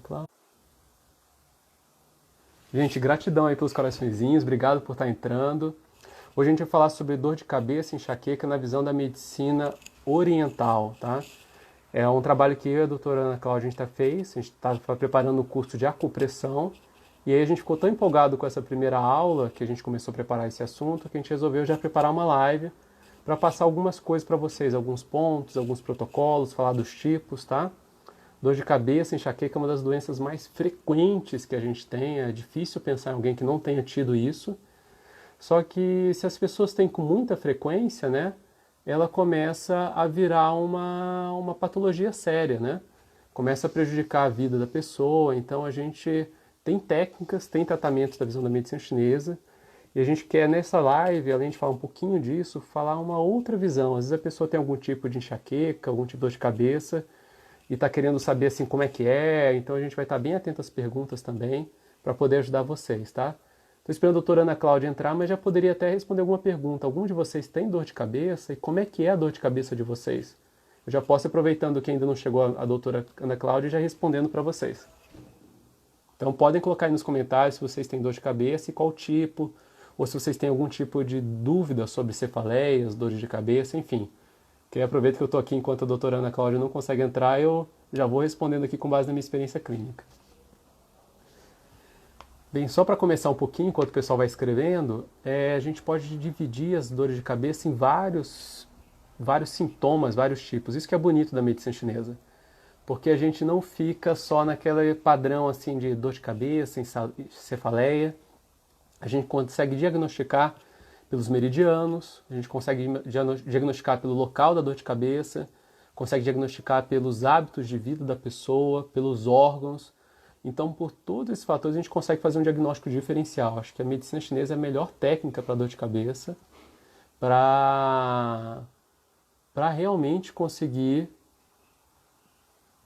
Cláudia. Gente, gratidão aí pelos coraçõezinhos, obrigado por estar entrando. Hoje a gente vai falar sobre dor de cabeça e enxaqueca na visão da medicina oriental, tá? É um trabalho que eu e a doutora Ana Cláudia a gente fez, a gente estava preparando o curso de acupressão, e aí a gente ficou tão empolgado com essa primeira aula, que a gente começou a preparar esse assunto, que a gente resolveu já preparar uma live para passar algumas coisas para vocês, alguns pontos, alguns protocolos, falar dos tipos, tá? Dor de cabeça, enxaqueca é uma das doenças mais frequentes que a gente tem, é difícil pensar em alguém que não tenha tido isso. Só que se as pessoas têm com muita frequência, né, ela começa a virar uma patologia séria, né? Começa a prejudicar a vida da pessoa, então a gente tem técnicas, tem tratamentos da visão da medicina chinesa, e a gente quer nessa live, além de falar um pouquinho disso, falar uma outra visão. Às vezes a pessoa tem algum tipo de enxaqueca, algum tipo de dor de cabeça, e está querendo saber assim como é que é, então a gente vai estar bem atento às perguntas também, para poder ajudar vocês, tá? Estou esperando a doutora Ana Cláudia entrar, mas já poderia até responder alguma pergunta. Algum de vocês tem dor de cabeça? E como é que é a dor de cabeça de vocês? Eu já posso, aproveitando que ainda não chegou a doutora Ana Cláudia, já respondendo para vocês. Então podem colocar aí nos comentários se vocês têm dor de cabeça e qual tipo, ou se vocês têm algum tipo de dúvida sobre cefaleias, dores de cabeça, enfim. Que aproveito que eu estou aqui enquanto a doutora Ana Cláudia não consegue entrar, eu já vou respondendo aqui com base na minha experiência clínica. Bem, só para começar um pouquinho, enquanto o pessoal vai escrevendo, a gente pode dividir as dores de cabeça em vários sintomas, vários tipos. Isso que é bonito da medicina chinesa. Porque a gente não fica só naquele padrão assim de dor de cabeça, cefaleia. A gente consegue diagnosticar pelos meridianos, a gente consegue diagnosticar pelo local da dor de cabeça, consegue diagnosticar pelos hábitos de vida da pessoa, pelos órgãos. Então, por todos esses fatores, a gente consegue fazer um diagnóstico diferencial. Acho que a medicina chinesa é a melhor técnica para dor de cabeça, para realmente conseguir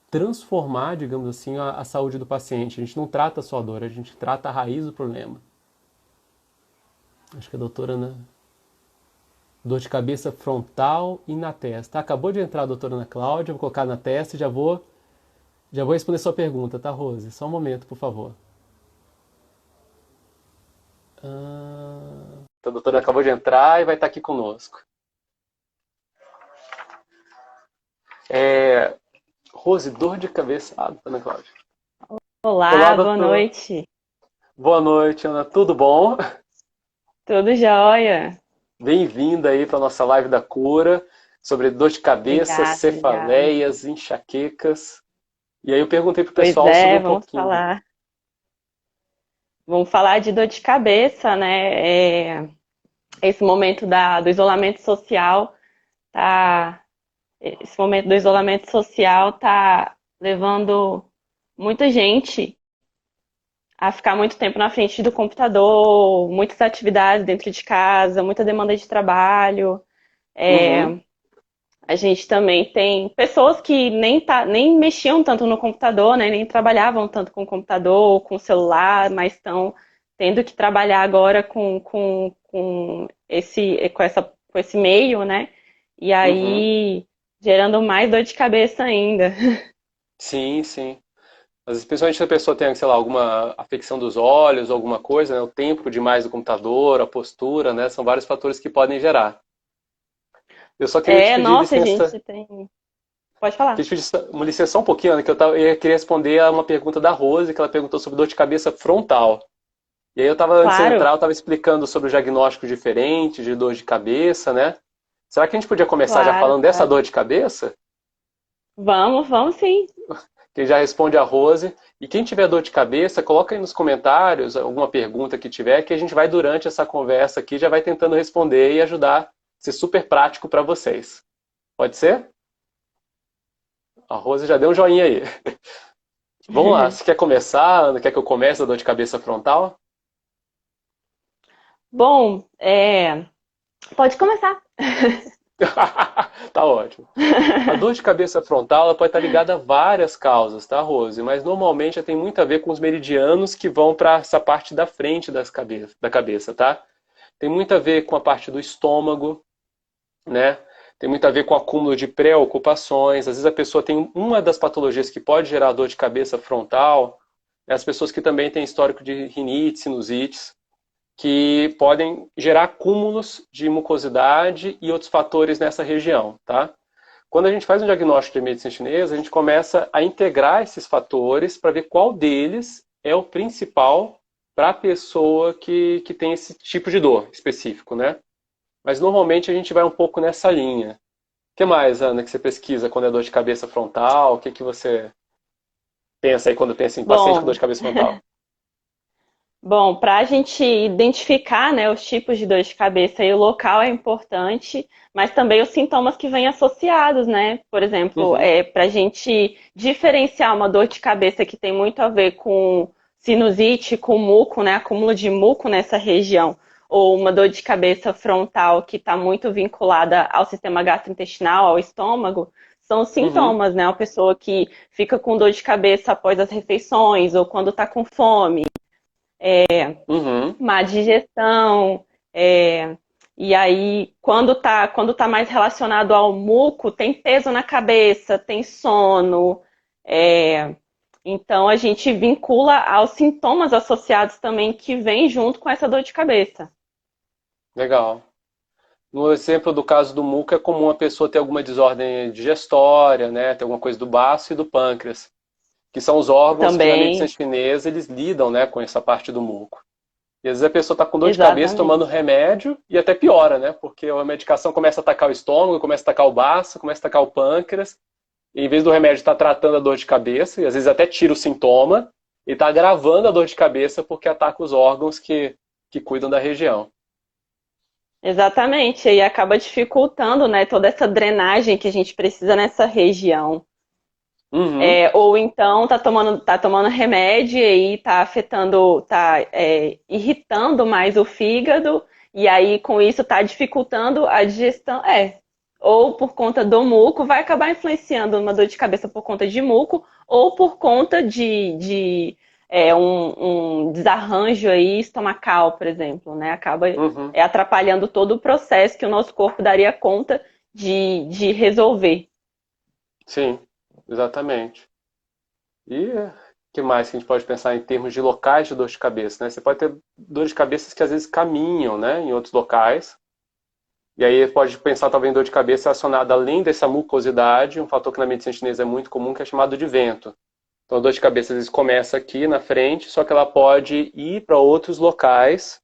transformar, digamos assim, a saúde do paciente. A gente não trata só a dor, a gente trata a raiz do problema. Acho que a doutora, né? Dor de cabeça frontal e na testa. Acabou de entrar a doutora Ana Cláudia, vou colocar na testa e já vou responder sua pergunta, tá, Rose? Só um momento, por favor. A doutora acabou de entrar e vai estar aqui conosco. Rose, dor de cabeça. Ana Cláudia. Olá, Olá, boa doutor. noite. Boa noite, Ana. Tudo bom? Tudo jóia? Bem-vinda aí para a nossa live da cura sobre dor de cabeça, Obrigada, obrigada. cefaleias, enxaquecas. E aí eu perguntei pro Pois pessoal sobre é, um vamos pouquinho. falar. Vamos falar de dor de cabeça, né? Esse momento do isolamento social tá, esse momento do isolamento social tá levando muita gente a ficar muito tempo na frente do computador, muitas atividades dentro de casa, muita demanda de trabalho. Uhum, A gente também tem pessoas que nem mexiam tanto no computador, né, nem trabalhavam tanto com o computador, com o celular, mas estão tendo que trabalhar agora com esse meio, né? E uhum. aí gerando mais dor de cabeça ainda. Sim, sim. Às vezes, principalmente se a pessoa tem, sei lá, alguma afecção dos olhos, alguma coisa, né? O tempo demais do computador, a postura, né? São vários fatores que podem gerar. Eu só queria te pedir Nossa, a licença, gente tem. Pode falar. queria te pedir uma licença só um pouquinho, Ana, que eu queria responder a uma pergunta da Rose, que ela perguntou sobre dor de cabeça frontal. E aí eu estava, antes de Claro, entrar, eu estava explicando sobre o diagnóstico diferente de dor de cabeça, né? Será que a gente podia começar já claro, falando dessa claro. dor de cabeça? Vamos sim. Que já responde a Rose. E quem tiver dor de cabeça, coloca aí nos comentários alguma pergunta que tiver, que a gente vai, durante essa conversa aqui, já vai tentando responder e ajudar, ser super prático para vocês. Pode ser? A Rose já deu um joinha aí. Vamos lá, você quer começar, Ana? Quer que eu comece a dor de cabeça frontal? Bom, pode começar. Tá ótimo. A dor de cabeça frontal ela pode estar ligada a várias causas, tá, Rose? Mas normalmente tem muito a ver com os meridianos que vão para essa parte da frente da cabeça, tá? Tem muito a ver com a parte do estômago, né? tem muito a ver com o acúmulo de preocupações. Às vezes a pessoa tem uma das patologias que pode gerar dor de cabeça frontal, é as pessoas que também têm histórico de rinite, sinusites, que podem gerar acúmulos de mucosidade e outros fatores nessa região, tá? Quando a gente faz um diagnóstico de medicina chinesa, a gente começa a integrar esses fatores para ver qual deles é o principal para a pessoa que tem esse tipo de dor específico, né? Mas normalmente a gente vai um pouco nessa linha. O que mais, Ana, que você pesquisa quando é dor de cabeça frontal? O que que você pensa aí quando pensa em paciente com dor Bom, de cabeça frontal? Bom, para a gente identificar, né, os tipos de dor de cabeça e o local é importante, mas também os sintomas que vêm associados, né? Por exemplo, Uhum, para a gente diferenciar uma dor de cabeça que tem muito a ver com sinusite, com muco, né, acúmulo de muco nessa região, ou uma dor de cabeça frontal que está muito vinculada ao sistema gastrointestinal, ao estômago, são os uhum, sintomas, né? Uma pessoa que fica com dor de cabeça após as refeições ou quando está com fome, uhum. má digestão, e aí quando tá mais relacionado ao muco, tem peso na cabeça, tem sono, é, então a gente vincula aos sintomas associados também que vêm junto com essa dor de cabeça. Legal. No exemplo do caso do muco, é comum a pessoa ter alguma desordem digestória, né? Ter alguma coisa do baço e do pâncreas, que são os órgãos que na medicina Também, chinesa eles lidam, né, com essa parte do muco. E às vezes a pessoa está com dor de cabeça tomando exatamente. remédio e até piora, né? Porque a medicação começa a atacar o estômago, começa a atacar o baço, começa a atacar o pâncreas. E em vez do remédio estar tratando a dor de cabeça, e às vezes até tira o sintoma, e está agravando a dor de cabeça porque ataca os órgãos que cuidam da região. Exatamente, e acaba dificultando, né, toda essa drenagem que a gente precisa nessa região. Uhum, Ou então tá tomando remédio e aí tá afetando, irritando mais o fígado, e aí com isso tá dificultando a digestão. Ou por conta do muco, vai acabar influenciando uma dor de cabeça por conta de muco, ou por conta de um desarranjo aí estomacal, por exemplo, né? Acaba uhum. atrapalhando todo o processo que o nosso corpo daria conta de resolver. Sim, exatamente. E o que mais que a gente pode pensar em termos de locais de dor de cabeça, né? Você pode ter dores de cabeça que às vezes caminham, né, em outros locais. E aí pode pensar talvez em dor de cabeça relacionada além dessa mucosidade, um fator que na medicina chinesa é muito comum, que é chamado de vento. Então a dor de cabeça às vezes começa aqui na frente, só que ela pode ir para outros locais,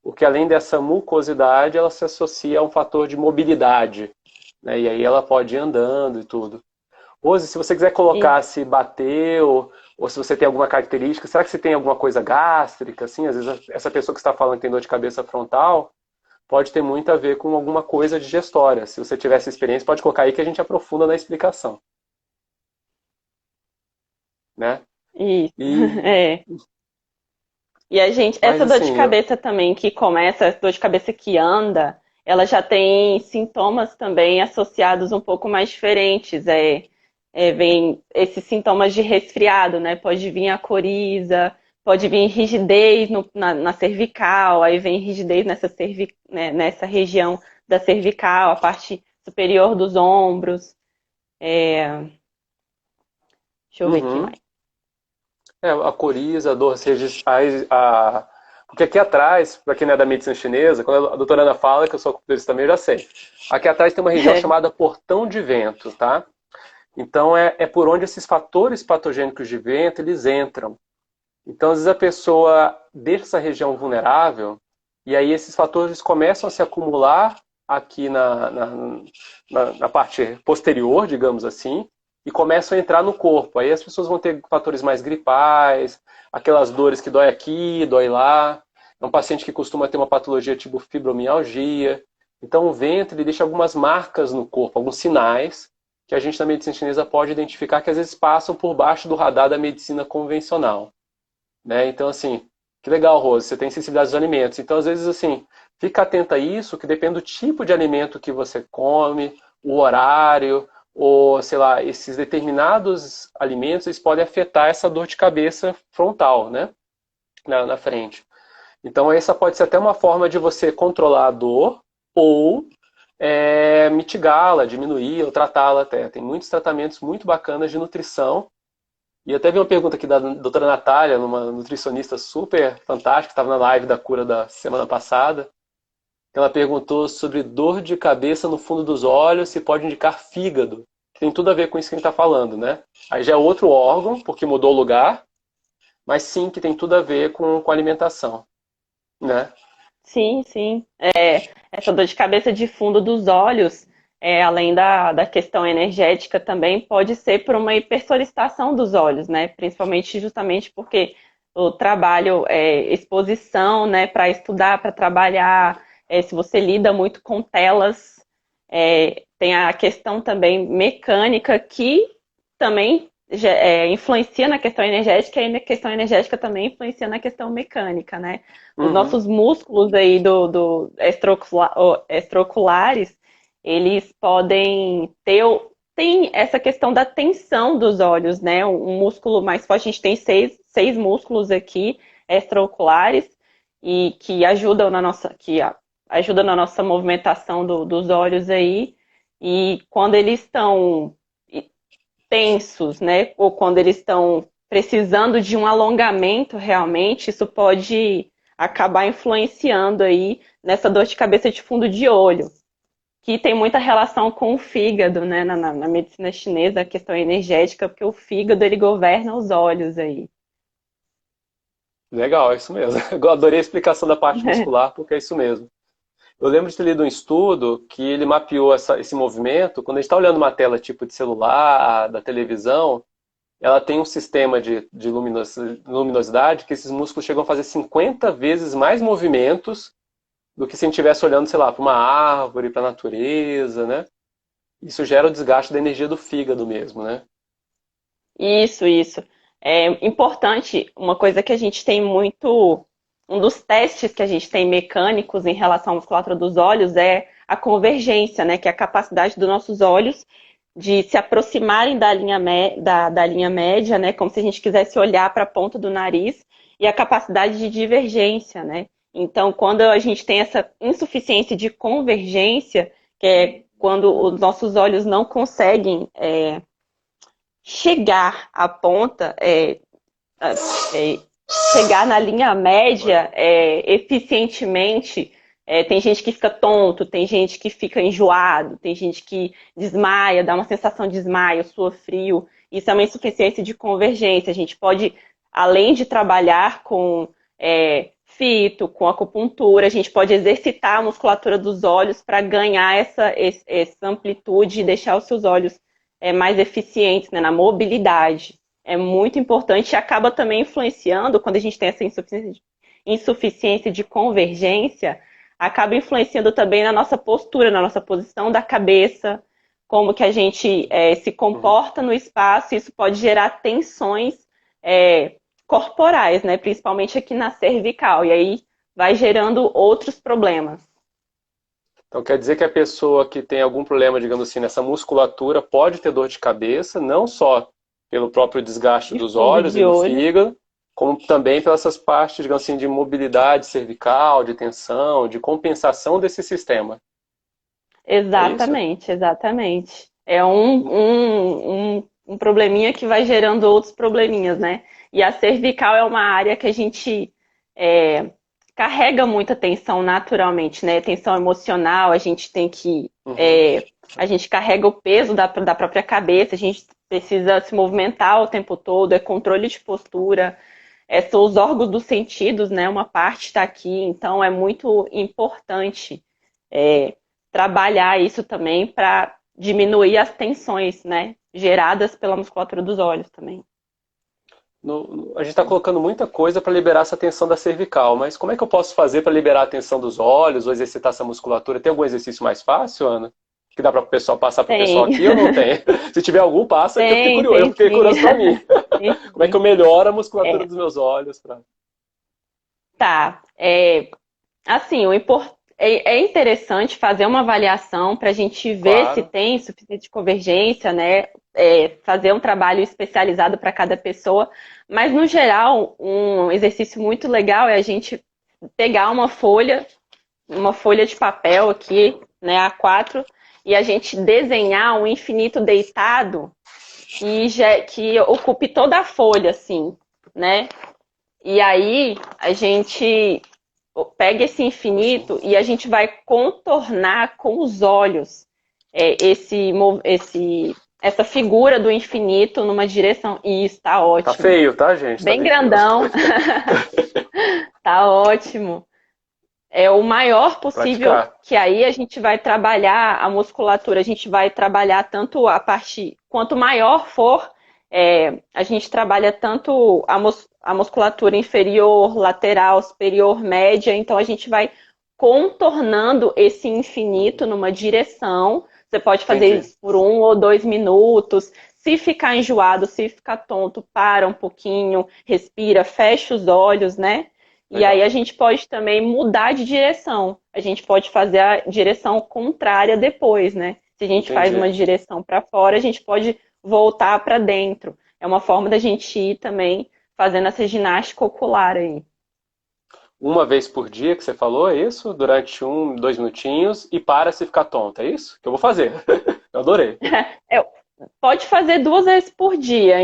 porque além dessa mucosidade, ela se associa a um fator de mobilidade, né? E aí ela pode ir andando e tudo. Rose, se você quiser colocar se bateu, ou se você tem alguma característica, será que você tem alguma coisa gástrica, assim? Às vezes essa pessoa que está falando que tem dor de cabeça frontal pode ter muito a ver com alguma coisa digestória. Se você tiver essa experiência, pode colocar aí que a gente aprofunda na explicação, né? Isso, E, é. E a gente, mas essa dor de assim, cabeça também que começa, essa dor de cabeça que anda, ela já tem sintomas também associados um pouco mais diferentes. Vem esses sintomas de resfriado, né? Pode vir a coriza, pode vir rigidez na cervical, aí vem rigidez né, nessa região da cervical, a parte superior dos ombros. Deixa eu ver aqui uhum, mais. a coriza, a dor registrais, porque aqui atrás, para quem não é da medicina chinesa, quando a doutora Ana fala, que eu sou acupunturista também, eu já sei. Aqui atrás tem uma região chamada portão de vento, tá? Então é por onde esses fatores patogênicos de vento eles entram. Então, às vezes a pessoa deixa essa região vulnerável e aí esses fatores começam a se acumular aqui na parte posterior, digamos assim, e começam a entrar no corpo. Aí as pessoas vão ter fatores mais gripais, aquelas dores que dói aqui, dói lá. É um paciente que costuma ter uma patologia tipo fibromialgia. Então o vento ele deixa algumas marcas no corpo, alguns sinais que a gente na medicina chinesa pode identificar que às vezes passam por baixo do radar da medicina convencional, né? Então, assim, que legal, Rose, você tem sensibilidade aos alimentos. Então, às vezes, assim, fica atenta a isso, que depende do tipo de alimento que você come, o horário, ou, sei lá, esses determinados alimentos, eles podem afetar essa dor de cabeça frontal, né? Na frente. Então, essa pode ser até uma forma de você controlar a dor, ou é mitigá-la, diminuir ou tratá-la até. Tem muitos tratamentos muito bacanas de nutrição. E até vi uma pergunta aqui da doutora Natália, uma nutricionista super fantástica, que estava na live da cura da semana passada. Ela perguntou sobre dor de cabeça no fundo dos olhos, se pode indicar fígado, que tem tudo a ver com isso que a gente está falando, né? Aí já é outro órgão, porque mudou o lugar, mas sim que tem tudo a ver com alimentação, né? Sim, sim. Essa dor de cabeça de fundo dos olhos, além da questão energética, também pode ser por uma hipersolicitação dos olhos, né? Principalmente justamente porque o trabalho é exposição, né? Para estudar, para trabalhar, se você lida muito com telas, tem a questão também mecânica que também influencia na questão energética e a questão energética também influencia na questão mecânica, né? Os Uhum. nossos músculos aí do extraoculares, eles podem ter tem essa questão da tensão dos olhos, né? Um músculo mais forte, a gente tem seis músculos aqui extraoculares e que ajudam ajuda na nossa movimentação dos olhos aí. E quando eles estão tensos, né? Ou quando eles estão precisando de um alongamento realmente, isso pode acabar influenciando aí nessa dor de cabeça de fundo de olho, que tem muita relação com o fígado, né? Na medicina chinesa, a questão energética, porque o fígado ele governa os olhos aí. Legal, é isso mesmo. Eu adorei a explicação da parte muscular, porque é isso mesmo. Eu lembro de ter lido um estudo que ele mapeou esse movimento. Quando a gente está olhando uma tela tipo de celular, da televisão, ela tem um sistema de luminosidade que esses músculos chegam a fazer 50 vezes mais movimentos do que se a gente estivesse olhando, sei lá, para uma árvore, para a natureza, né? Isso gera o desgaste da energia do fígado mesmo, né? Isso. É importante, uma coisa que a gente tem muito, um dos testes que a gente tem mecânicos em relação à musculatura dos olhos é a convergência, né? Que é a capacidade dos nossos olhos de se aproximarem da linha média, né? Como se a gente quisesse olhar para a ponta do nariz, e a capacidade de divergência, né? Então, quando a gente tem essa insuficiência de convergência, que é quando os nossos olhos não conseguem chegar à ponta, é, chegar na linha média eficientemente. Tem gente que fica tonto, tem gente que fica enjoado, tem gente que desmaia, dá uma sensação de desmaio, sua frio. Isso é uma insuficiência de convergência. A gente pode, além de trabalhar com fito, com acupuntura, a gente pode exercitar a musculatura dos olhos para ganhar essa amplitude e deixar os seus olhos mais eficientes, né, na mobilidade. É muito importante e acaba também influenciando, quando a gente tem essa insuficiência de convergência, acaba influenciando também na nossa postura, na nossa posição da cabeça, como que a gente se Uhum. comporta no espaço, e isso pode gerar tensões corporais, né? Principalmente aqui na cervical, e aí vai gerando outros problemas. Então quer dizer que a pessoa que tem algum problema, digamos assim, nessa musculatura pode ter dor de cabeça, não só pelo próprio desgaste De dos fundo olhos e de do olho. fígado, como também pelas essas partes, digamos assim, de mobilidade cervical, de tensão, de compensação desse sistema. É isso? Exatamente. É um probleminha que vai gerando outros probleminhas, né? E a cervical é uma área que a gente é, carrega muita tensão naturalmente, né? Tensão emocional, a gente tem que. Uhum. A gente carrega o peso da própria cabeça, a gente precisa se movimentar o tempo todo, é controle de postura, são os órgãos dos sentidos, né? Uma parte está aqui, então é muito importante é, trabalhar isso também para diminuir as tensões, né? Geradas pela musculatura dos olhos também. A gente está colocando muita coisa para liberar essa tensão da cervical, mas como é que eu posso fazer para liberar a tensão dos olhos ou exercitar essa musculatura? Tem algum exercício mais fácil, Ana? Que dá para o pessoal passar para o pessoal Tem, aqui ou não tem? Se tiver algum, passa que eu tem fiquei sim. curioso para mim. Tem Como é que sim. eu melhoro a musculatura É, dos meus olhos? tá. Assim, é interessante fazer uma avaliação para a gente ver se Claro. tem suficiente convergência, né? Fazer um trabalho especializado para cada pessoa. Mas, no geral, um exercício muito legal é a gente pegar uma folha de papel aqui. né, A4, e a gente desenhar um infinito deitado que ocupe toda a folha, assim, né? E aí a gente pega esse infinito e a gente vai contornar com os olhos essa figura do infinito numa direção. E isso tá Tá ótimo. feio, tá, gente? Tá Bem bem feio. grandão, tá ótimo. É o maior Vou possível, praticar. que aí a gente vai trabalhar a musculatura, a gente vai trabalhar tanto a parte, quanto maior for, a gente trabalha tanto a musculatura inferior, lateral, superior, média, então a gente vai contornando esse infinito numa direção. Você pode fazer Entendi. isso por 1 ou 2 minutos. Se ficar enjoado, se ficar tonto, para um pouquinho, respira, fecha os olhos, né? E aí a Legal. gente pode também mudar de direção. A gente pode fazer a direção contrária depois, né? Se a gente faz uma Entendi. direção para fora, a gente pode voltar para dentro. É uma forma da gente ir também fazendo essa ginástica ocular aí. Uma vez por dia que você falou, é isso? Durante 1, 2 minutinhos e para se ficar tonto, é isso? Que eu vou fazer. Eu adorei. É, pode fazer 2 vezes por dia,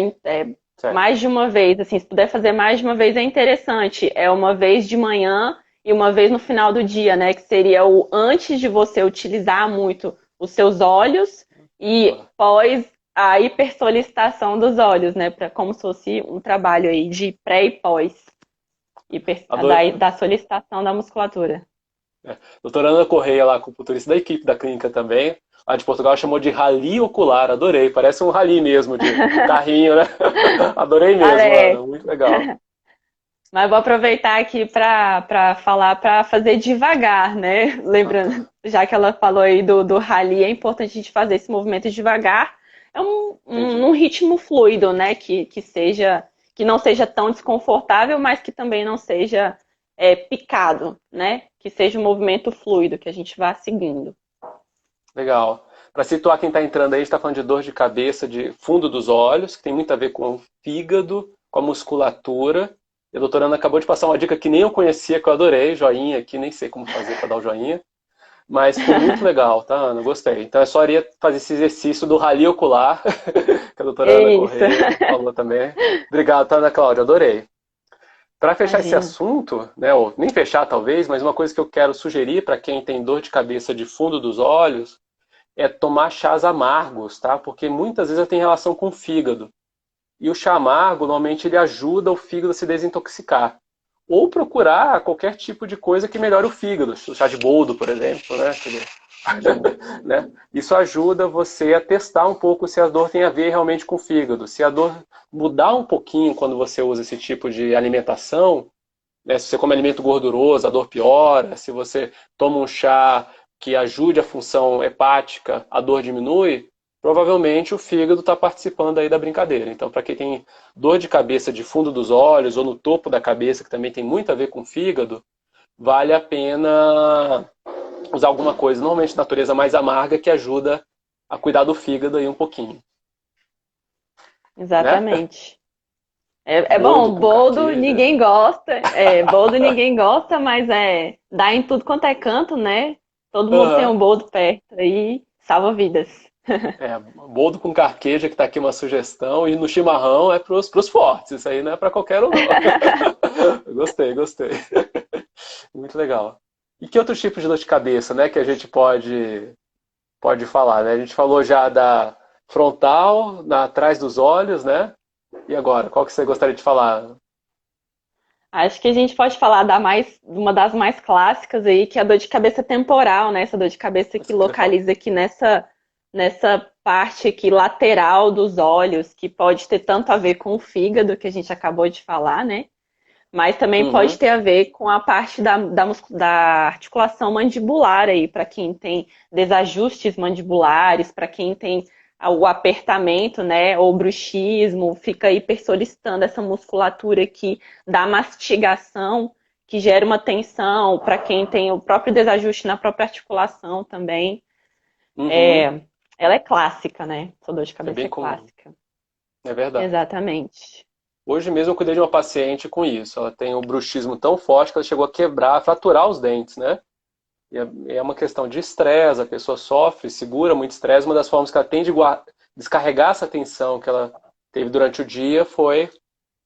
Certo. mais de uma vez. Assim, se puder fazer mais de uma vez é interessante. É uma vez de manhã e uma vez no final do dia, né? Que seria o antes de você utilizar muito os seus olhos e Boa. pós a hipersolicitação dos olhos, né? Como se fosse um trabalho aí de pré e pós Adorei. da solicitação da musculatura. Doutora Ana Correia, lá, acupunturista da equipe da clínica também, lá de Portugal, chamou de rali ocular. Adorei. Parece um rali mesmo, de carrinho, né? Adorei mesmo, Olha, Ana. Muito legal. mas vou aproveitar aqui para falar para fazer devagar, né? Ah, Lembrando, tá. já que ela falou aí do rally, é importante a gente fazer esse movimento devagar. É Entendi. num ritmo fluido, né? Que não seja tão desconfortável, mas que também não seja picado, né? Que seja um movimento fluido, que a gente vá seguindo. Legal. Para situar quem está entrando aí, a gente está falando de dor de cabeça, de fundo dos olhos, que tem muito a ver com o fígado, com a musculatura. E a doutora Ana acabou de passar uma dica que nem eu conhecia, que eu adorei, joinha aqui, nem sei como fazer para dar o joinha. Mas ficou muito legal, tá, Ana? Gostei. Então é só iria fazer esse exercício do rali ocular, que a doutora Ana Isso, Correia falou também. Obrigado, tá, Ana Cláudia? Adorei. Para fechar esse imagina. assunto, né, ou nem fechar talvez, mas uma coisa que eu quero sugerir para quem tem dor de cabeça de fundo dos olhos é tomar chás amargos, tá? Porque muitas vezes tem relação com o fígado. E o chá amargo, normalmente, ele ajuda o fígado a se desintoxicar. Ou procurar qualquer tipo de coisa que melhore o fígado. O chá de boldo, por exemplo, né? Né? Isso ajuda você a testar um pouco se a dor tem a ver realmente com o fígado. Se a dor mudar um pouquinho quando você usa esse tipo de alimentação, né? Se você come alimento gorduroso, a dor piora. Se você toma um chá que ajude a função hepática, a dor diminui. Provavelmente o fígado está participando aí da brincadeira. Então, para quem tem dor de cabeça de fundo dos olhos ou no topo da cabeça, que também tem muito a ver com o fígado, vale a pena usar alguma coisa, normalmente de natureza mais amarga, que ajuda a cuidar do fígado aí um pouquinho, né? Exatamente. É Boldo bom, com carqueja. boldo ninguém gosta, mas dá em tudo quanto é canto, né? Todo mundo tem Uhum. um boldo perto aí, salva vidas. Boldo com carqueja, que tá aqui uma sugestão, e no chimarrão é pros fortes, isso aí não é para qualquer um, não. Gostei, gostei. Muito legal. E que outros tipos de dor de cabeça, né, que a gente pode falar, né? A gente falou já da frontal, atrás dos olhos, né? E agora, qual que você gostaria de falar? Acho que a gente pode falar uma das mais clássicas aí, que é a dor de cabeça temporal, né? Essa dor de cabeça que Essa que eu ia falar. localiza aqui nessa parte aqui lateral dos olhos, que pode ter tanto a ver com o fígado, que a gente acabou de falar, né? Mas também pode Uhum, ter a ver com a parte da articulação mandibular aí, para quem tem desajustes mandibulares, para quem tem o apertamento, né, ou bruxismo, fica hipersolicitando essa musculatura aqui da mastigação, que gera uma tensão, para quem tem o próprio desajuste na própria articulação também. uhum. Ela é clássica, né? Essa dor de É cabeça bem é comum, clássica. é verdade. Exatamente. Hoje mesmo eu cuidei de uma paciente com isso. Ela tem um bruxismo tão forte que ela chegou a quebrar, a fraturar os dentes, né? é uma questão de estresse, a pessoa sofre, segura muito estresse. Uma das formas que ela tem de descarregar essa tensão que ela teve durante o dia foi,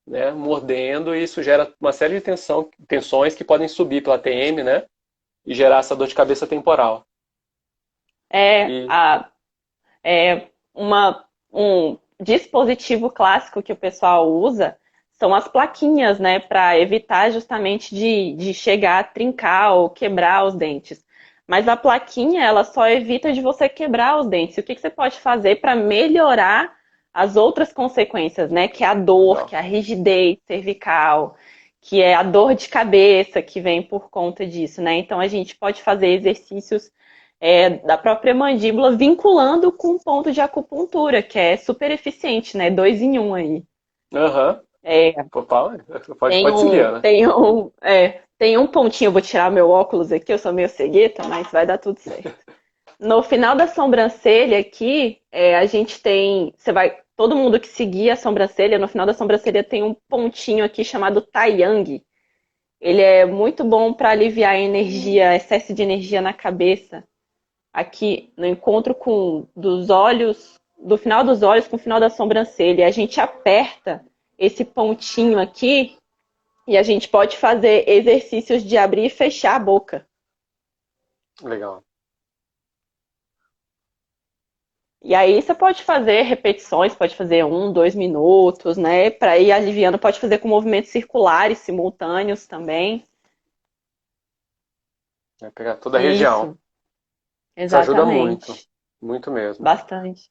né, mordendo, e isso gera uma série de tensões que podem subir pela TM, né, e gerar essa dor de cabeça temporal. É, E, a, é um dispositivo clássico que o pessoal usa são as plaquinhas, né, para evitar justamente de chegar a trincar ou quebrar os dentes. Mas a plaquinha, ela só evita de você quebrar os dentes. E o que que você pode fazer para melhorar as outras consequências, né? Que é a dor, legal. que é a rigidez cervical, que é a dor de cabeça que vem por conta disso, né? Então a gente pode fazer exercícios da própria mandíbula vinculando com um ponto de acupuntura, que é super eficiente, né? Dois em um aí. Aham. É, Pô, pode seguir, né? tem um pontinho, eu vou tirar meu óculos aqui, eu sou meio cegueta, mas vai dar tudo certo. No final da sobrancelha aqui, a gente tem, todo mundo que seguir a sobrancelha, no final da sobrancelha tem um pontinho aqui chamado Taiyang. Ele é muito bom para aliviar a energia, excesso de energia na cabeça. Aqui no encontro com dos olhos, do final dos olhos com o final da sobrancelha, a gente aperta esse pontinho aqui e a gente pode fazer exercícios de abrir e fechar a boca. Legal. E aí você pode fazer repetições, pode fazer 1, 2 minutos, né? Para ir aliviando, pode fazer com movimentos circulares simultâneos também. Vai pegar toda a região. Isso, Isso ajuda muito. exatamente. Muito mesmo. Bastante.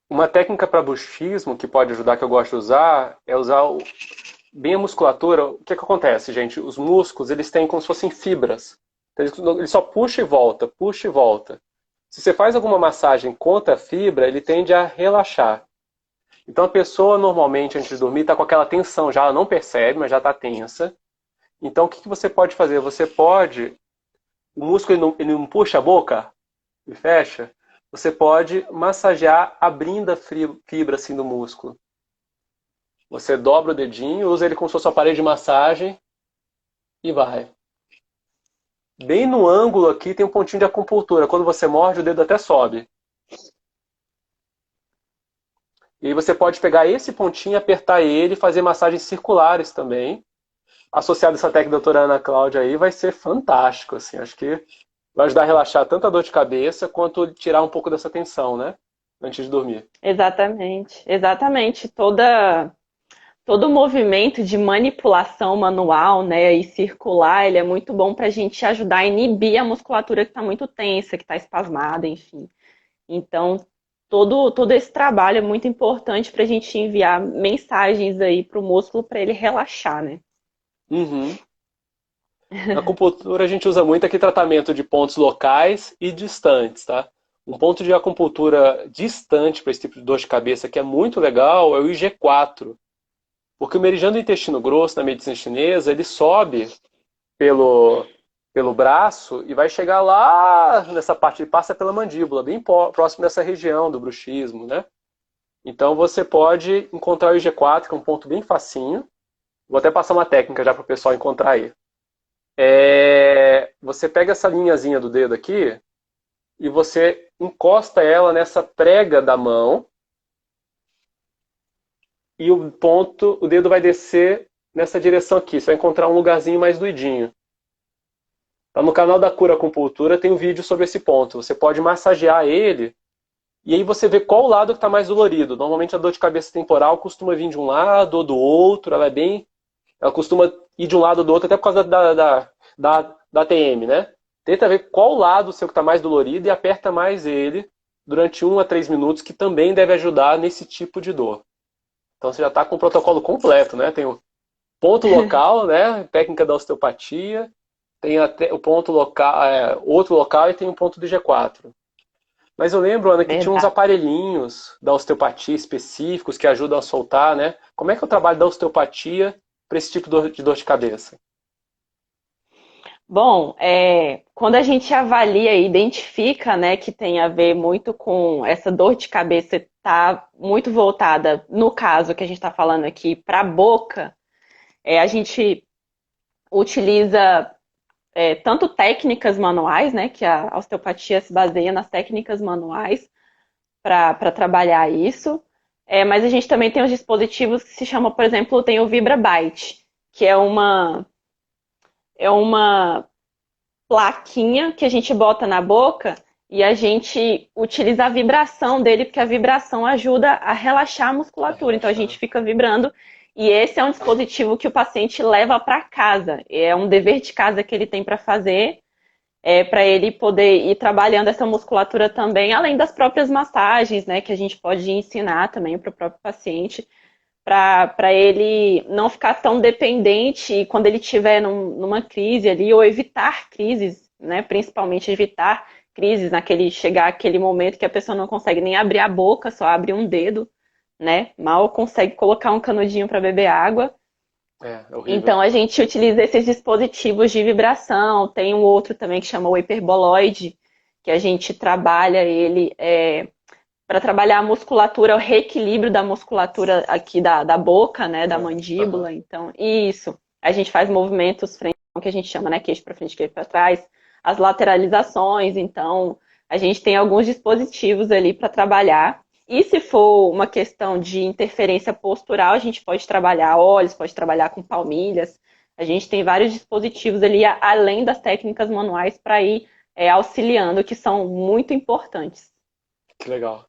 Uma técnica para bruxismo que pode ajudar, que eu gosto de usar, é usar bem a musculatura. O que que acontece, gente? Os músculos, eles têm como se fossem fibras. Então, ele só puxa e volta, puxa e volta. Se você faz alguma massagem contra a fibra, ele tende a relaxar. Então a pessoa normalmente antes de dormir está com aquela tensão já, ela não percebe, mas já está tensa. Então o que que você pode fazer? Você pode, o músculo ele não puxa a boca e fecha, você pode massagear abrindo a fibra assim do músculo. Você dobra o dedinho, usa ele como se fosse uma parede de massagem e vai. Bem no ângulo aqui tem um pontinho de acupuntura. Quando você morde, o dedo até sobe. E aí você pode pegar esse pontinho, apertar ele e fazer massagens circulares também. Associado a essa técnica da doutora Ana Cláudia aí, vai ser fantástico. Assim. Acho que vai ajudar a relaxar tanto a dor de cabeça quanto tirar um pouco dessa tensão, né? Antes de dormir. Exatamente, exatamente. Todo movimento de manipulação manual, né, e circular, ele é muito bom para a gente ajudar a inibir a musculatura que está muito tensa, que está espasmada, enfim. Então, todo esse trabalho é muito importante para a gente enviar mensagens aí para o músculo para ele relaxar, né? Uhum. Na acupuntura a gente usa muito aqui tratamento de pontos locais e distantes, tá? Um ponto de acupuntura distante para esse tipo de dor de cabeça que é muito legal é o IG4. Porque o meridiano do intestino grosso, na medicina chinesa, ele sobe pelo, pelo braço e vai chegar lá nessa parte, ele passa pela mandíbula, bem próximo dessa região do bruxismo, né? Então você pode encontrar o IG4, que é um ponto bem facinho. Vou até passar uma técnica já para o pessoal encontrar aí. Você pega essa linhazinha do dedo aqui e você encosta ela nessa prega da mão e o dedo vai descer nessa direção aqui. Você vai encontrar um lugarzinho mais doidinho. Tá no canal da Cura Acupuntura tem um vídeo sobre esse ponto. Você pode massagear ele e aí você vê qual lado que está mais dolorido. Normalmente a dor de cabeça temporal costuma vir de um lado ou do outro. Ela costuma ir de um lado ou do outro até por causa da TM, né? Tenta ver qual lado o seu que está mais dolorido e aperta mais ele durante 1 a 3 minutos, que também deve ajudar nesse tipo de dor. Então você já está com o protocolo completo, né? Tem o ponto local, né? Técnica da osteopatia, tem até o ponto local, outro local e tem o ponto do G4. Mas eu lembro, Ana, que tinha uns Verdade. aparelhinhos da osteopatia específicos que ajudam a soltar, né? Como é que é o trabalho da osteopatia para esse tipo de dor de cabeça? Bom, quando a gente avalia e identifica, né, que tem a ver muito com essa dor de cabeça está muito voltada, no caso que a gente está falando aqui, para a boca, a gente utiliza tanto técnicas manuais, né, que a osteopatia se baseia nas técnicas manuais para trabalhar isso, mas a gente também tem os dispositivos que se chamam, por exemplo, tem o VibraBite, que é uma plaquinha que a gente bota na boca e a gente utiliza a vibração dele, porque a vibração ajuda a relaxar a Vai musculatura. Então a gente relaxar. fica vibrando. E esse é um dispositivo que o paciente leva para casa. É um dever de casa que ele tem para fazer, para ele poder ir trabalhando essa musculatura também, além das próprias massagens, né, que a gente pode ensinar também para o próprio paciente, para ele não ficar tão dependente quando ele estiver numa crise ali, ou evitar crises, né? Principalmente evitar crises chegar aquele momento que a pessoa não consegue nem abrir a boca, só abre um dedo, né? Mal consegue colocar um canudinho para beber água. É horrível. Então a gente utiliza esses dispositivos de vibração. Tem um outro também que chama o hiperboloide, que a gente trabalha ele para trabalhar a musculatura, o reequilíbrio da musculatura aqui da boca, né, da Aham. mandíbula. Então, isso. A gente faz movimentos frente, que a gente chama, né, queixo para frente, queixo para trás, as lateralizações. Então, a gente tem alguns dispositivos ali para trabalhar. E se for uma questão de interferência postural, a gente pode trabalhar olhos, pode trabalhar com palmilhas. A gente tem vários dispositivos ali, além das técnicas manuais, para ir auxiliando, que são muito importantes. Que legal.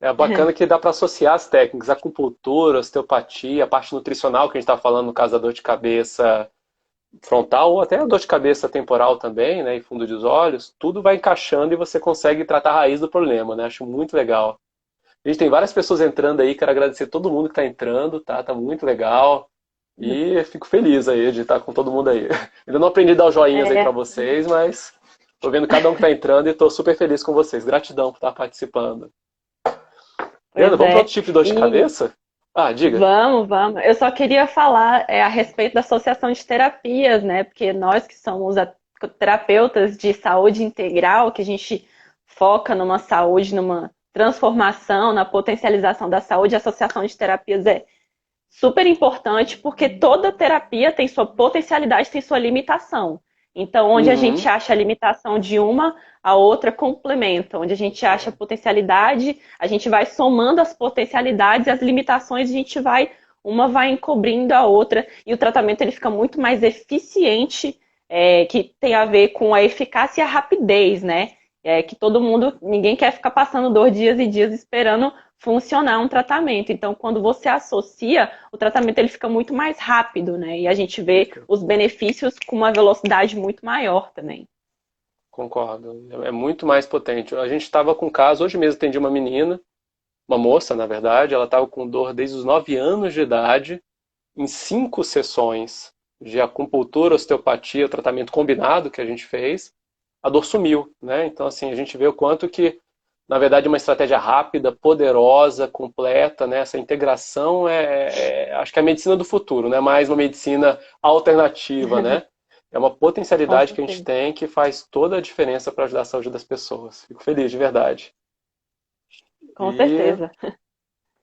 É bacana que dá para associar as técnicas, acupuntura, osteopatia, a parte nutricional que a gente está falando no caso da dor de cabeça frontal ou até a dor de cabeça temporal também, né, e fundo dos olhos, tudo vai encaixando e você consegue tratar a raiz do problema, né? Acho muito legal. A gente tem várias pessoas entrando aí, quero agradecer todo mundo que está entrando, tá? Tá muito legal. E fico feliz aí de estar com todo mundo aí. Ainda não aprendi a dar os joinhas aí para É, vocês, mas tô vendo cada um que está entrando e tô super feliz com vocês. Gratidão por estar participando. Leandro, pois vamos para é. outro tipo de dor de E cabeça? Ah, diga. vamos, vamos. Eu só queria falar a respeito da associação de terapias, né? Porque nós que somos terapeutas de saúde integral, que a gente foca numa saúde, numa transformação, na potencialização da saúde, a associação de terapias é super importante porque toda terapia tem sua potencialidade, tem sua limitação. Então, onde a gente Uhum. acha a limitação de uma, a outra complementa. Onde a gente acha a potencialidade, a gente vai somando as potencialidades e as limitações, uma vai encobrindo a outra e o tratamento ele fica muito mais eficiente, que tem a ver com a eficácia e a rapidez, né? Que todo mundo, ninguém quer ficar passando 2 dias e dias esperando funcionar um tratamento. Então, quando você associa, o tratamento ele fica muito mais rápido, né? E a gente vê Fica. os benefícios com uma velocidade muito maior também. Concordo. É muito mais potente. A gente estava com um caso, hoje mesmo atendi uma menina, uma moça, na verdade, ela estava com dor desde os 9 anos de idade, em 5 sessões de acupuntura, osteopatia, tratamento combinado que a gente fez, a dor sumiu, né? Então, assim, a gente vê o quanto que, na verdade, uma estratégia rápida, poderosa, completa, né? Essa integração acho que é a medicina do futuro, né? Mais uma medicina alternativa, né? É uma Com potencialidade que a gente certeza. tem que faz toda a diferença para ajudar a saúde das pessoas. Fico feliz, de verdade. Com E certeza.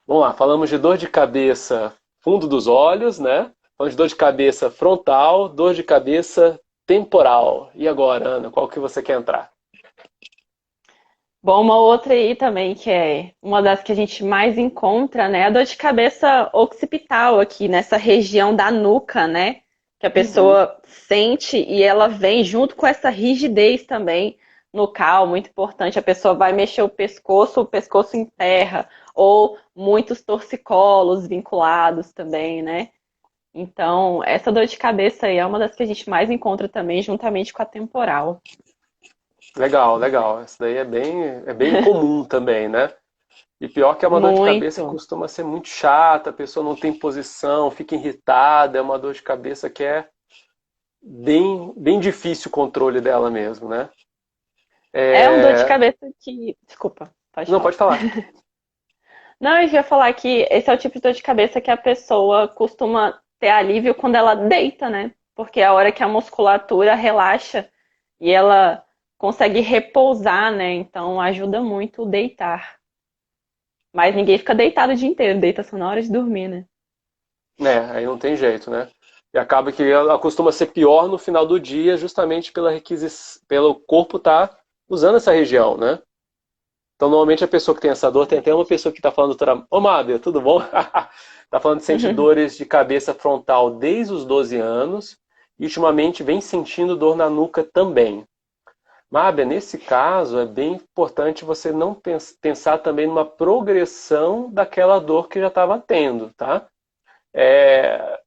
vamos lá, falamos de dor de cabeça fundo dos olhos, né? Falamos de dor de cabeça frontal, dor de cabeça temporal. E agora, Ana, qual que você quer entrar? Bom, uma outra aí também, que é uma das que a gente mais encontra, né? A dor de cabeça occipital aqui, nessa região da nuca, né? Que a Uhum. pessoa sente e ela vem junto com essa rigidez também nucal, muito importante. A pessoa vai mexer o pescoço emperra, ou muitos torcicolos vinculados também, né? Então, essa dor de cabeça aí é uma das que a gente mais encontra também, juntamente com a temporal. Legal, legal. Essa daí é bem comum também, né? E pior que é uma dor de cabeça que Muito. costuma ser muito chata, a pessoa não tem posição, fica irritada, é uma dor de cabeça que é bem, bem difícil o controle dela mesmo, né? É um dor de É... cabeça que. Desculpa, pode Não, falar. pode falar. Não, eu ia falar que esse é o tipo de dor de cabeça que a pessoa costuma ter alívio quando ela deita, né? Porque é a hora que a musculatura relaxa e ela consegue repousar, né? Então ajuda muito o deitar. Mas ninguém fica deitado o dia inteiro, deita só na hora de dormir, né? Né, aí não tem jeito, né? E acaba que ela costuma ser pior no final do dia, justamente pelo corpo estar usando essa região, né? Então, normalmente a pessoa que tem essa dor, tem até uma pessoa que está falando, doutora, ô Mábia, tudo bom? Está falando que sente dores de cabeça frontal desde os 12 anos e ultimamente vem sentindo dor na nuca também. Mábia, nesse caso, é bem importante você não pensar também numa progressão daquela dor que já estava tendo, tá?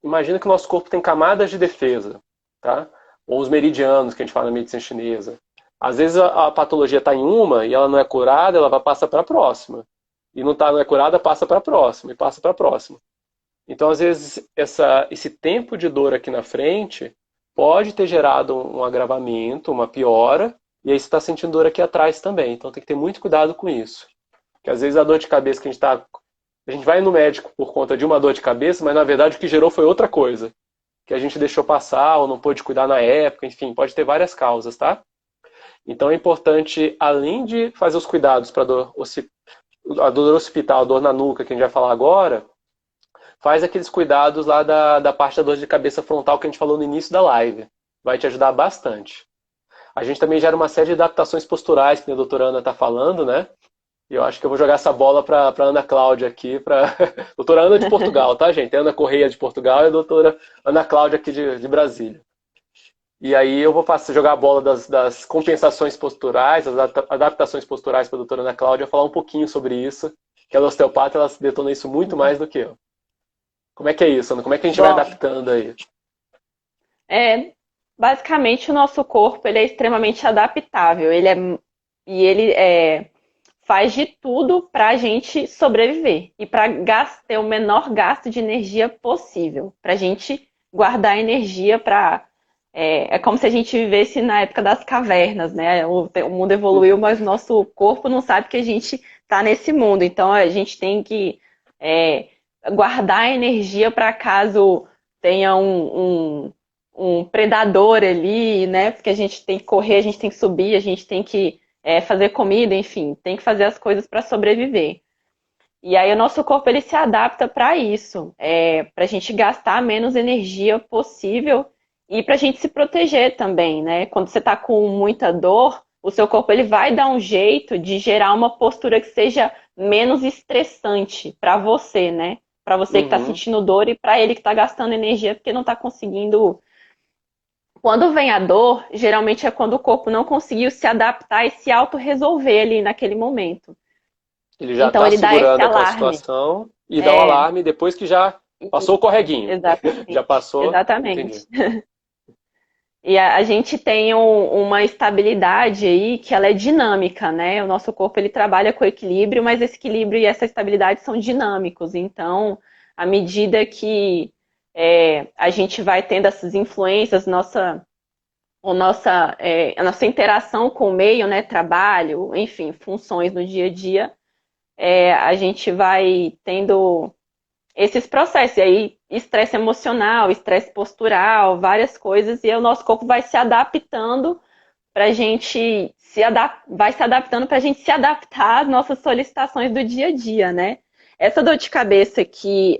Imagina que o nosso corpo tem camadas de defesa, tá? Ou os meridianos, que a gente fala na medicina chinesa. Às vezes a patologia está em uma e ela não é curada, ela vai passar para a próxima. E não é curada, passa para a próxima, e passa para a próxima. Então, às vezes, esse tempo de dor aqui na frente pode ter gerado um agravamento, uma piora, e aí você está sentindo dor aqui atrás também. Então, tem que ter muito cuidado com isso. Porque, às vezes, a dor de cabeça que a gente vai no médico por conta de uma dor de cabeça, mas, na verdade, o que gerou foi outra coisa. Que a gente deixou passar ou não pôde cuidar na época, enfim, pode ter várias causas, tá? Então, é importante, além de fazer os cuidados para a dor hospital, a dor na nuca, que a gente vai falar agora, faz aqueles cuidados lá da parte da dor de cabeça frontal que a gente falou no início da live. Vai te ajudar bastante. A gente também gera uma série de adaptações posturais, que a doutora Ana está falando, né? E eu acho que eu vou jogar essa bola para Ana Cláudia aqui, para doutora Ana de Portugal, tá, gente? A Ana Correia de Portugal e a doutora Ana Cláudia aqui de Brasília. E aí eu vou jogar a bola das compensações posturais, das adaptações posturais para a doutora Ana Cláudia, falar um pouquinho sobre isso, que ela é osteopata, ela detona isso muito mais do que eu. Como é que é isso, Ana? Como é que a gente vai adaptando aí? Basicamente, o nosso corpo ele é extremamente adaptável. Ele faz de tudo para a gente sobreviver e para ter o menor gasto de energia possível, para a gente guardar energia para. É como se a gente vivesse na época das cavernas, né? O mundo evoluiu, mas o nosso corpo não sabe que a gente está nesse mundo. Então a gente tem que guardar energia para caso tenha um predador ali, né? Porque a gente tem que correr, a gente tem que subir, a gente tem que fazer comida, enfim, tem que fazer as coisas para sobreviver. E aí o nosso corpo ele se adapta para isso, para a gente gastar menos energia possível e para a gente se proteger também, né? Quando você está com muita dor, o seu corpo ele vai dar um jeito de gerar uma postura que seja menos estressante para você, né? Para você que está sentindo dor e para ele que está gastando energia porque não está conseguindo. Quando vem a dor, geralmente é quando o corpo não conseguiu se adaptar e se autorresolver ali naquele momento. Ele já Então está ele dá esse segurando aquela alarme. situação e dá o alarme depois que já passou o correguinho. Exatamente. Já passou? Exatamente. Entendi. E a gente tem uma estabilidade aí que ela é dinâmica, né? O nosso corpo ele trabalha com equilíbrio, mas esse equilíbrio e essa estabilidade são dinâmicos. Então, à medida que a gente vai tendo essas influências, a nossa interação com o meio, né? Trabalho, enfim, funções no dia a dia, a gente vai tendo esses processos. E aí, estresse emocional, estresse postural, várias coisas, e aí o nosso corpo vai se adaptando para a gente vai se adaptando para a gente se adaptar às nossas solicitações do dia a dia, né? Essa dor de cabeça que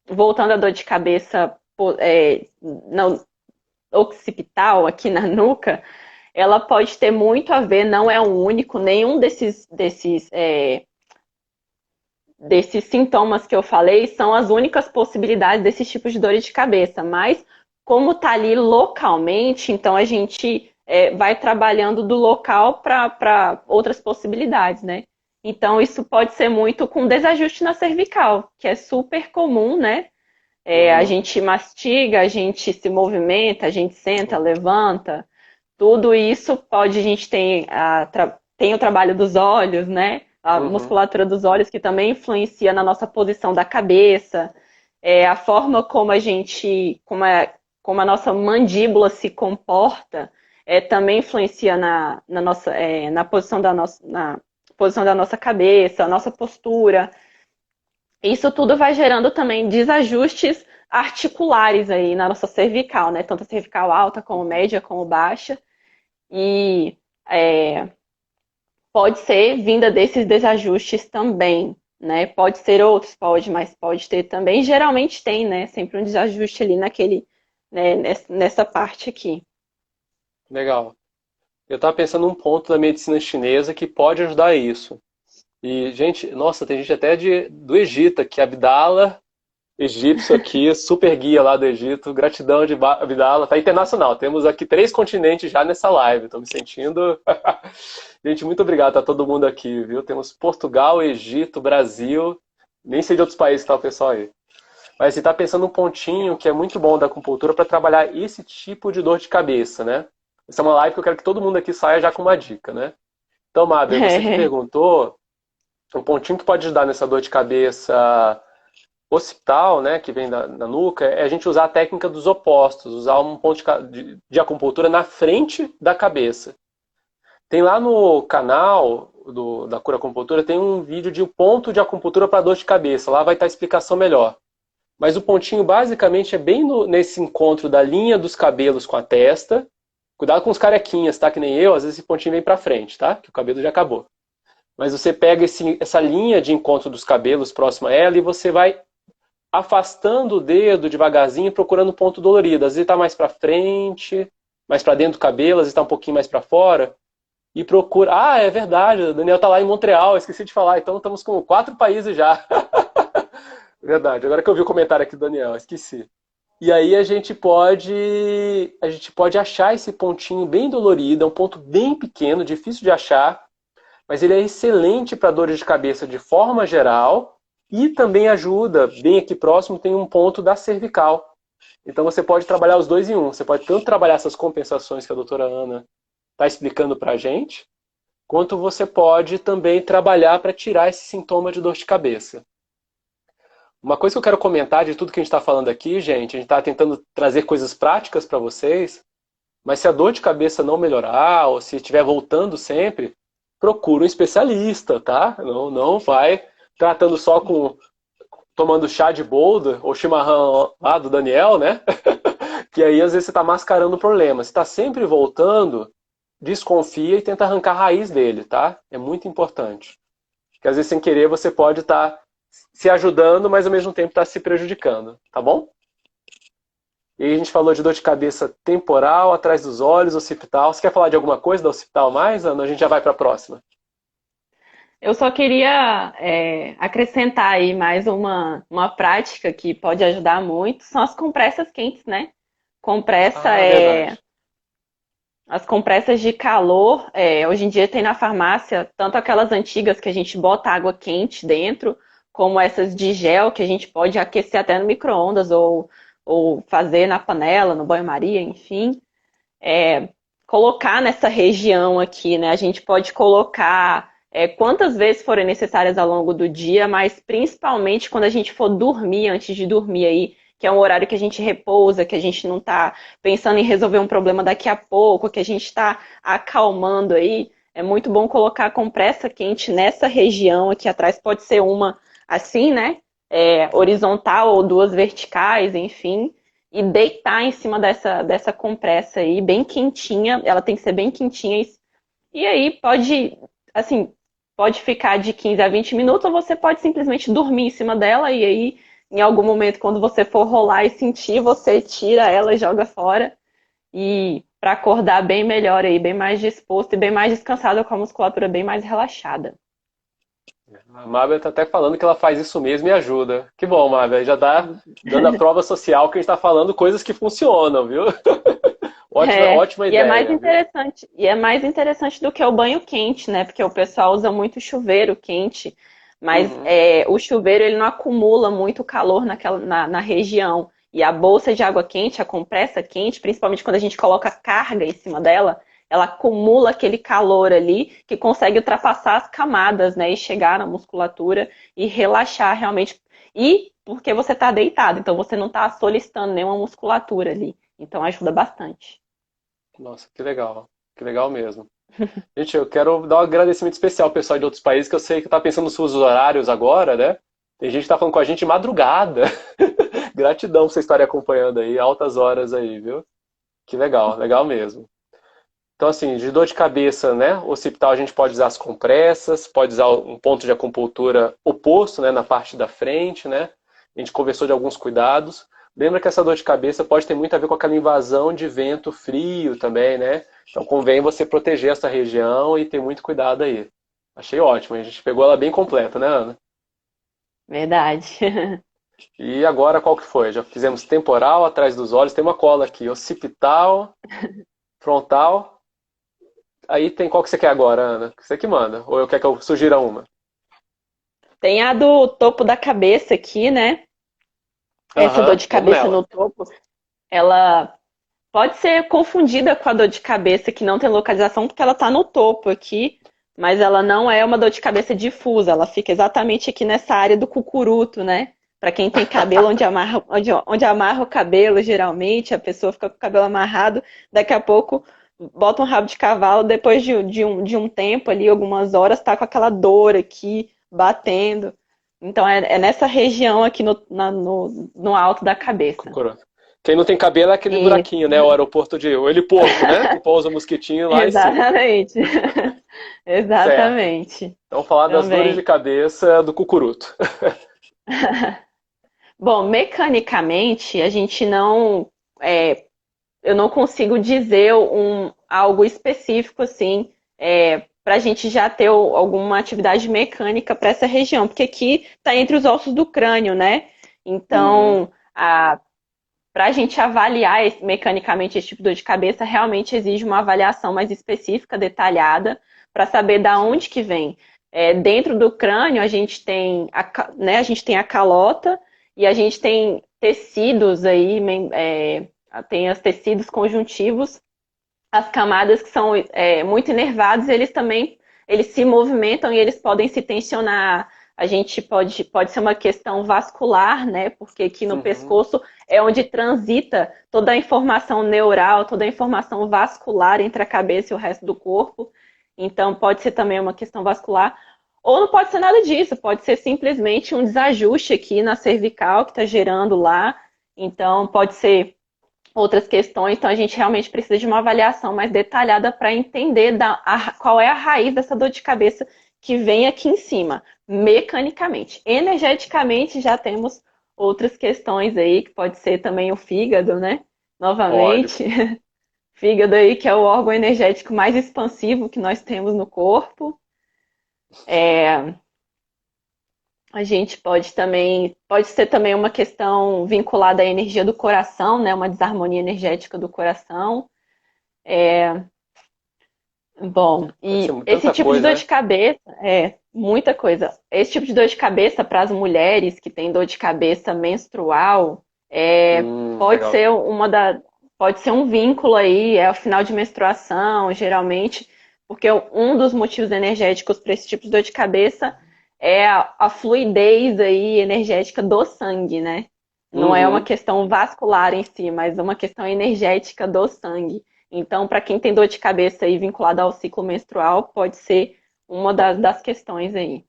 voltando à dor de cabeça occipital, aqui na nuca, ela pode ter muito a ver, não é o único, nenhum desses sintomas que eu falei são as únicas possibilidades desses tipos de dores de cabeça, mas como tá ali localmente, então a gente vai trabalhando do local para outras possibilidades, né? Então isso pode ser muito com desajuste na cervical, que é super comum, né? A gente mastiga, a gente se movimenta, a gente senta, levanta, tudo isso pode, a gente tem o trabalho dos olhos, né? A musculatura dos olhos, que também influencia na nossa posição da cabeça, a forma como como a nossa mandíbula se comporta, também influencia na posição na posição da nossa cabeça, a nossa postura. Isso tudo vai gerando também desajustes articulares aí na nossa cervical, né? Tanto a cervical alta como média, como baixa. E pode ser vinda desses desajustes também, né? Pode ser outros, pode, mas pode ter também. Geralmente tem, né? Sempre um desajuste ali naquele, né, nessa parte aqui. Legal. Eu estava pensando num ponto da medicina chinesa que pode ajudar isso. E, gente, nossa, tem gente até do Egito aqui, Abdala, egípcio aqui, super guia lá do Egito. Gratidão de Abdala, tá internacional. Temos aqui 3 continentes já nessa live. Estou me sentindo. Gente, muito obrigado, tá todo mundo aqui, viu? Temos Portugal, Egito, Brasil. Nem sei de outros países que tá o pessoal aí. Mas você está pensando um pontinho que é muito bom da acupuntura para trabalhar esse tipo de dor de cabeça, né? Essa é uma live que eu quero que todo mundo aqui saia já com uma dica, né? Então, Mabel, você que perguntou, um pontinho que pode ajudar nessa dor de cabeça occipital, né, que vem da nuca, é a gente usar a técnica dos opostos, usar um ponto de acupuntura na frente da cabeça. Tem lá no canal da Cura Acupuntura, tem um vídeo de um ponto de acupuntura para dor de cabeça. Lá vai estar a explicação melhor. Mas o pontinho basicamente é bem nesse encontro da linha dos cabelos com a testa. Cuidado com os carequinhas, tá? Que nem eu, às vezes esse pontinho vem pra frente, tá? Que o cabelo já acabou. Mas você pega essa linha de encontro dos cabelos próximo a ela e você vai afastando o dedo devagarzinho, procurando um ponto dolorido. Às vezes tá mais pra frente, mais pra dentro do cabelo, às vezes tá um pouquinho mais pra fora. E procura... Ah, é verdade, o Daniel tá lá em Montreal, esqueci de falar. Então estamos com 4 países já. Verdade, agora que eu vi o comentário aqui do Daniel, esqueci. E aí a gente pode achar esse pontinho bem dolorido, é um ponto bem pequeno, difícil de achar, mas ele é excelente para dores de cabeça de forma geral e também ajuda, bem aqui próximo tem um ponto da cervical. Então você pode trabalhar os dois em um. Você pode tanto trabalhar essas compensações que a doutora Ana está explicando para a gente, quanto você pode também trabalhar para tirar esse sintoma de dor de cabeça. Uma coisa que eu quero comentar de tudo que a gente está falando aqui, gente, a gente está tentando trazer coisas práticas para vocês, mas se a dor de cabeça não melhorar, ou se estiver voltando sempre, procura um especialista, tá? Não vai tratando só tomando chá de boldo ou chimarrão lá do Daniel, né? Que aí às vezes você está mascarando o problema. Se está sempre voltando, desconfia e tenta arrancar a raiz dele, tá? É muito importante. Porque às vezes sem querer você pode estar se ajudando, mas ao mesmo tempo está se prejudicando, tá bom? E aí a gente falou de dor de cabeça temporal, atrás dos olhos, occipital. Você quer falar de alguma coisa da occipital mais, Ana? A gente já vai para a próxima. Eu só queria acrescentar aí mais uma prática que pode ajudar muito, são as compressas quentes, né? Compressa Ah, verdade. as compressas de calor, hoje em dia tem na farmácia, tanto aquelas antigas que a gente bota água quente dentro, como essas de gel que a gente pode aquecer até no micro-ondas ou fazer na panela, no banho-maria, enfim. Colocar nessa região aqui, né? A gente pode colocar quantas vezes forem necessárias ao longo do dia, mas principalmente quando a gente for dormir, antes de dormir aí, que é um horário que a gente repousa, que a gente não está pensando em resolver um problema daqui a pouco, que a gente está acalmando aí. É muito bom colocar a compressa quente nessa região aqui atrás, pode ser uma assim, né? Horizontal ou duas verticais, enfim e deitar em cima dessa compressa aí, bem quentinha, ela tem que ser bem quentinha, e aí pode, assim, pode ficar de 15 a 20 minutos, ou você pode simplesmente dormir em cima dela, e aí, em algum momento, quando você for rolar e sentir, você tira ela e joga fora, e para acordar bem melhor aí, bem mais disposto e bem mais descansado, com a musculatura bem mais relaxada. A Mabel está até falando que ela faz isso mesmo e ajuda. Que bom, Mabel. Já está dando a prova social que a gente está falando coisas que funcionam, viu? Ótima, ótima E é mais ideia, viu? interessante, e é mais interessante do que o banho quente, né? Porque o pessoal usa muito chuveiro quente, mas Uhum. o chuveiro ele não acumula muito calor na região. E a bolsa de água quente, a compressa quente, principalmente quando a gente coloca carga em cima dela, ela acumula aquele calor ali que consegue ultrapassar as camadas, né? E chegar na musculatura e relaxar realmente. E porque você está deitado, então você não está solicitando nenhuma musculatura ali. Então ajuda bastante. Nossa, que legal. Que legal mesmo. Gente, eu quero dar um agradecimento especial ao pessoal de outros países, que eu sei que está pensando nos seus horários agora, né? Tem gente que está falando com a gente de madrugada. Gratidão por vocês estarem acompanhando aí, altas horas aí, viu? Que legal, legal mesmo. Então, assim, de dor de cabeça, né, occipital, a gente pode usar as compressas, pode usar um ponto de acupuntura oposto, né, na parte da frente, né? A gente conversou de alguns cuidados. Lembra que essa dor de cabeça pode ter muito a ver com aquela invasão de vento frio também, né? Então convém você proteger essa região e ter muito cuidado aí. Achei ótimo, a gente pegou ela bem completa, né, Ana? Verdade. E agora qual que foi? Já fizemos temporal, atrás dos olhos, tem uma cola aqui, occipital, frontal. Aí tem qual que você quer agora, Ana? Você que manda. Ou eu quer que eu sugira uma? Tem a do topo da cabeça aqui, né? Essa dor Aham, de vamos cabeça nela. no topo, ela pode ser confundida com a dor de cabeça que não tem localização, porque ela tá no topo aqui, mas ela não é uma dor de cabeça difusa, ela fica exatamente aqui nessa área do cucuruto, né? Para quem tem cabelo onde amarra o cabelo, geralmente, a pessoa fica com o cabelo amarrado, daqui a pouco bota um rabo de cavalo, depois de um tempo ali, algumas horas, tá com aquela dor aqui, batendo. Então é nessa região aqui no alto da cabeça. Cucuruto. Quem não tem cabelo é aquele Isso. buraquinho, né? O aeroporto de... O heliporto, né? Que pousa o mosquitinho lá em cima. Exatamente. Certo. Exatamente. Então, vamos falar das dores de Também. cabeça do cucuruto. Bom, mecanicamente, a gente não. Eu não consigo dizer algo específico, assim, para a gente já ter alguma atividade mecânica para essa região, porque aqui está entre os ossos do crânio, né? Uhum. Então, para a gente avaliar mecanicamente esse tipo de dor de cabeça, realmente exige uma avaliação mais específica, detalhada, para saber da Sim. onde que vem. Dentro do crânio, a gente tem né, a gente tem a calota e a gente tem tecidos aí, tem os tecidos conjuntivos, as camadas que são muito inervados, eles se movimentam e eles podem se tensionar. A gente pode ser uma questão vascular, né? Porque aqui no Uhum. pescoço é onde transita toda a informação neural, toda a informação vascular entre a cabeça e o resto do corpo. Então pode ser também uma questão vascular. Ou não pode ser nada disso, pode ser simplesmente um desajuste aqui na cervical que está gerando lá. Então pode ser outras questões, então a gente realmente precisa de uma avaliação mais detalhada para entender qual é a raiz dessa dor de cabeça que vem aqui em cima, mecanicamente. Energeticamente já temos outras questões aí, que pode ser também o fígado, né? Pode. Novamente, fígado aí que é o órgão energético mais expansivo que nós temos no corpo. A gente pode ser também uma questão vinculada à energia do coração, né? Uma desarmonia energética do coração. Bom, Pode ser e esse tanta tipo de coisa, dor né? de cabeça é muita coisa. Esse tipo de dor de cabeça para as mulheres que têm dor de cabeça menstrual pode Legal. ser pode ser um vínculo aí, é o final de menstruação, geralmente, porque um dos motivos energéticos para esse tipo de dor de cabeça é a fluidez aí energética do sangue, né? Não é uma Uhum. questão vascular em si, mas uma questão energética do sangue. Então, para quem tem dor de cabeça aí vinculada ao ciclo menstrual, pode ser uma das questões aí.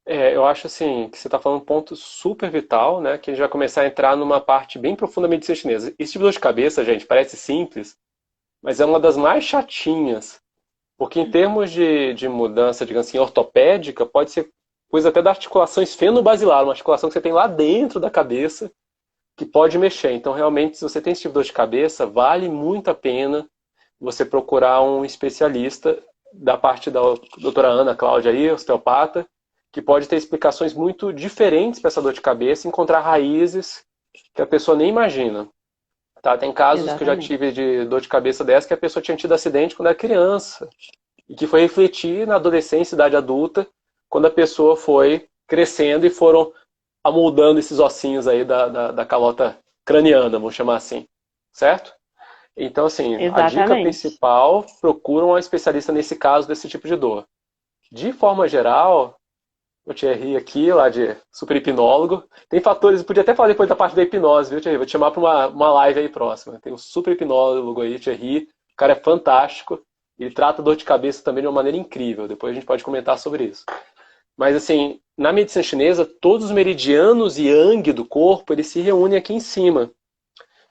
Eu acho assim que você está falando um ponto super vital, né? Que a gente vai começar a entrar numa parte bem profunda da medicina chinesa. Esse tipo de dor de cabeça, gente, parece simples, mas é uma das mais chatinhas. Porque em termos de mudança, digamos assim, ortopédica, pode ser coisa até da articulação esfenobasilar, uma articulação que você tem lá dentro da cabeça, que pode mexer. Então, realmente, se você tem esse tipo de dor de cabeça, vale muito a pena você procurar um especialista da parte da doutora Ana Cláudia aí, osteopata, que pode ter explicações muito diferentes para essa dor de cabeça, encontrar raízes que a pessoa nem imagina. Tá? Tem casos que eu já Exatamente. tive de dor de cabeça dessa que a pessoa tinha tido acidente quando era criança e que foi refletir na adolescência, idade adulta, quando a pessoa foi crescendo e foram amoldando esses ossinhos aí da calota craniana, vamos chamar assim, certo? Então, assim, a dica Exatamente. principal, procura um especialista nesse caso desse tipo de dor. De forma geral, o Thierry aqui, lá de super hipnólogo, tem fatores, podia até falar depois da parte da hipnose, viu, Thierry? Vou te chamar para uma live aí próxima. Tem um super hipnólogo aí, Thierry, o cara é fantástico, ele trata dor de cabeça também de uma maneira incrível, depois a gente pode comentar sobre isso. Mas, assim, na medicina chinesa, todos os meridianos e yang do corpo, eles se reúnem aqui em cima.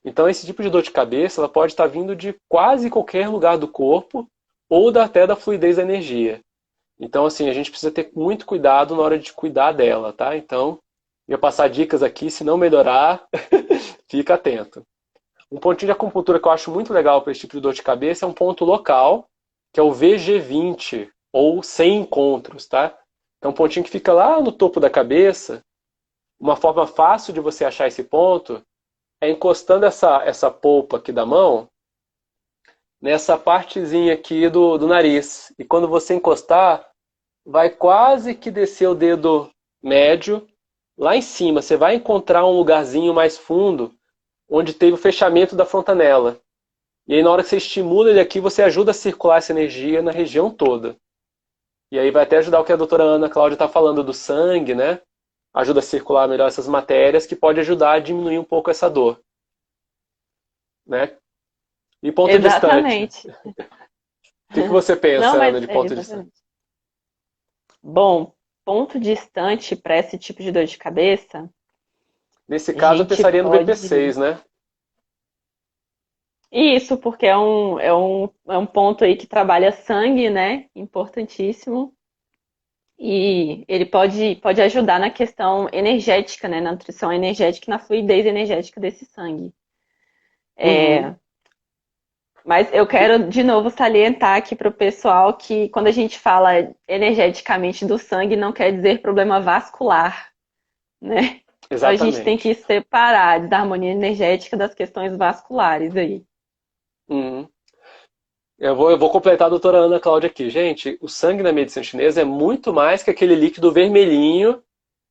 Então, esse tipo de dor de cabeça, ela pode estar vindo de quase qualquer lugar do corpo ou até da fluidez da energia. Então, assim, a gente precisa ter muito cuidado na hora de cuidar dela, tá? Então, ia passar dicas aqui, se não melhorar, fica atento. Um pontinho de acupuntura que eu acho muito legal para esse tipo de dor de cabeça é um ponto local, que é o VG20, ou 100 encontros, tá? Então, um pontinho que fica lá no topo da cabeça. Uma forma fácil de você achar esse ponto é encostando essa polpa aqui da mão nessa partezinha aqui do nariz. E quando você encostar, vai quase que descer o dedo médio lá em cima. Você vai encontrar um lugarzinho mais fundo, onde teve o fechamento da fontanela. E aí na hora que você estimula ele aqui, você ajuda a circular essa energia na região toda. E aí vai até ajudar o que a doutora Ana Cláudia está falando do sangue, né? Ajuda a circular melhor essas matérias, que pode ajudar a diminuir um pouco essa dor. Né? E ponto distante. Exatamente. O que você pensa, Não, Ana, mas de é ponto distante? exatamente. Bom, ponto distante para esse tipo de dor de cabeça, Nesse a caso, eu gente pensaria no pode. BP6, né? Isso, porque é um ponto aí que trabalha sangue, né? Importantíssimo. E ele pode ajudar na questão energética, né? Na nutrição energética e na fluidez energética desse sangue. Uhum. Mas eu quero de novo salientar aqui para o pessoal que quando a gente fala energeticamente do sangue, não quer dizer problema vascular, né? Então a gente tem Exatamente. que separar da harmonia energética das questões vasculares aí. Uhum. Eu vou completar a doutora Ana Cláudia aqui. Gente, o sangue na medicina chinesa é muito mais que aquele líquido vermelhinho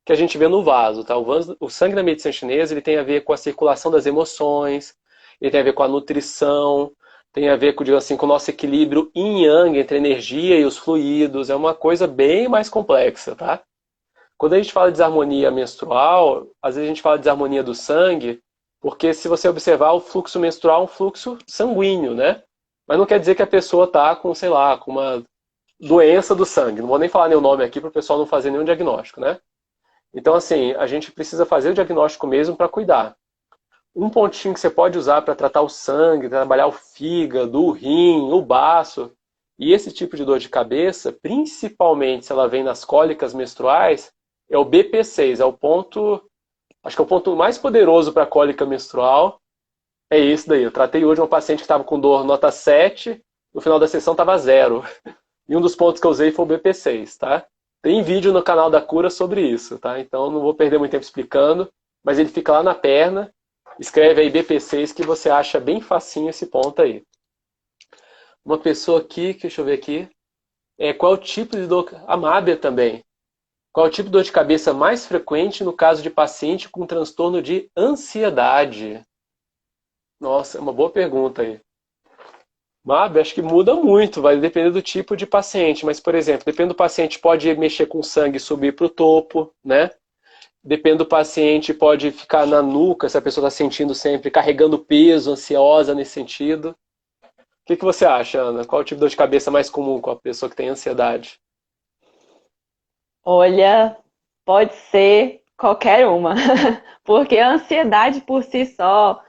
que a gente vê no vaso, tá? O sangue na medicina chinesa ele tem a ver com a circulação das emoções, ele tem a ver com a nutrição, tem a ver com, digamos assim, com o nosso equilíbrio yin-yang entre a energia e os fluidos. É uma coisa bem mais complexa, tá? Quando a gente fala de desarmonia menstrual, às vezes a gente fala de desarmonia do sangue, porque se você observar o fluxo menstrual é um fluxo sanguíneo, né? Mas não quer dizer que a pessoa está com, sei lá, com uma doença do sangue. Não vou nem falar nenhum nome aqui para o pessoal não fazer nenhum diagnóstico, né? Então, assim, a gente precisa fazer o diagnóstico mesmo para cuidar. Um pontinho que você pode usar para tratar o sangue, trabalhar o fígado, o rim, o baço, e esse tipo de dor de cabeça, principalmente se ela vem nas cólicas menstruais, é o BP6, é o ponto, acho que é o ponto mais poderoso para a cólica menstrual, é esse daí. Eu tratei hoje uma paciente que estava com dor nota 7, no final da sessão estava 0. E um dos pontos que eu usei foi o BP6, tá? Tem vídeo no canal da Cura sobre isso, tá? Então não vou perder muito tempo explicando, mas ele fica lá na perna. Escreve aí BP6 que você acha bem facinho esse ponto aí. Uma pessoa aqui, deixa eu ver aqui, qual é o tipo de dor? A mábia também. Qual é o tipo de dor de cabeça mais frequente no caso de paciente com transtorno de ansiedade? Nossa, é uma boa pergunta aí. MAB, acho que muda muito, vai depender do tipo de paciente. Mas, por exemplo, depende do paciente, pode mexer com sangue e subir para o topo, né? Depende do paciente, pode ficar na nuca, se a pessoa está sentindo sempre, carregando peso, ansiosa nesse sentido. O que você acha, Ana? Qual é o tipo de dor de cabeça mais comum com a pessoa que tem ansiedade? Olha, pode ser qualquer uma, porque a ansiedade por si só,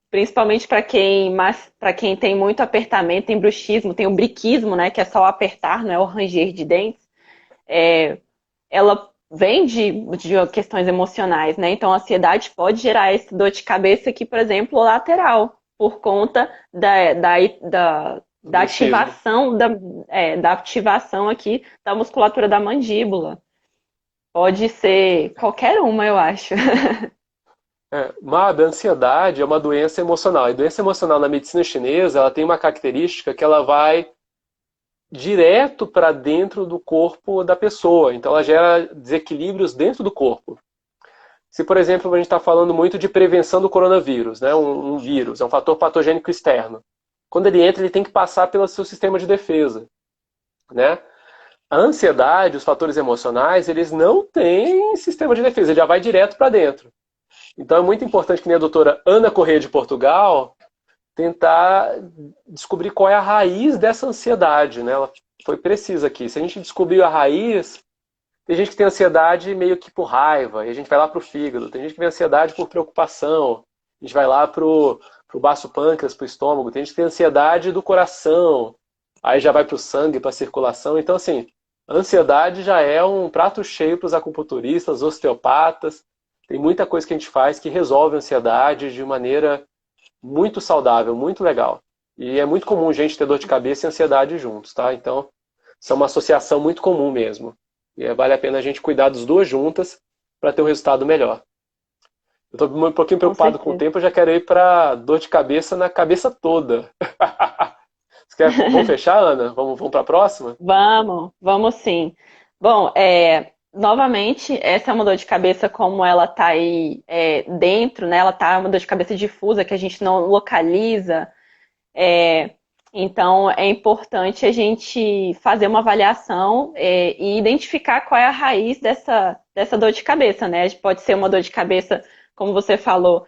principalmente para quem tem muito apertamento, tem bruxismo, tem o briquismo, né, que é só o apertar, não é o ranger de dentes, ela vem de questões emocionais, né? Então a ansiedade pode gerar esse dor de cabeça aqui, por exemplo, lateral, por conta Do da bruxismo. ativação da ativação aqui da musculatura da mandíbula. Pode ser qualquer uma, eu acho. MAB, a ansiedade é uma doença emocional. E doença emocional na medicina chinesa, ela tem uma característica que ela vai direto para dentro do corpo da pessoa. Então ela gera desequilíbrios dentro do corpo. Se, por exemplo, a gente está falando muito de prevenção do coronavírus, né? Um vírus, é um fator patogênico externo. Quando ele entra, ele tem que passar pelo seu sistema de defesa, né? A ansiedade, os fatores emocionais, eles não têm sistema de defesa, ele já vai direto para dentro. Então é muito importante que nem a doutora Ana Corrêa de Portugal tentar descobrir qual é a raiz dessa ansiedade, né? Ela foi precisa aqui. Se a gente descobrir a raiz, tem gente que tem ansiedade meio que por raiva, e a gente vai lá para o fígado. Tem gente que tem ansiedade por preocupação. a gente vai lá pro baço pâncreas, pro estômago. Tem gente que tem ansiedade do coração, aí já vai pro sangue, pra circulação. Então, assim, a ansiedade já é um prato cheio para os acupunturistas, osteopatas. Tem muita coisa que a gente faz que resolve a ansiedade de maneira muito saudável, muito legal. E é muito comum gente ter dor de cabeça e ansiedade juntos, tá? Então, são uma associação muito comum mesmo. E vale a pena a gente cuidar das duas juntas para ter um resultado melhor. Eu estou um pouquinho Com preocupado com o certeza. tempo, eu já quero ir para dor de cabeça na cabeça toda. Vamos fechar, Ana? Vamos para a próxima? Vamos sim. Bom, novamente, essa é uma dor de cabeça como ela tá aí dentro, né? Ela tá uma dor de cabeça difusa que a gente não localiza. É, então, é importante a gente fazer uma avaliação e identificar qual é a raiz dessa dor de cabeça, né? Pode ser uma dor de cabeça, como você falou,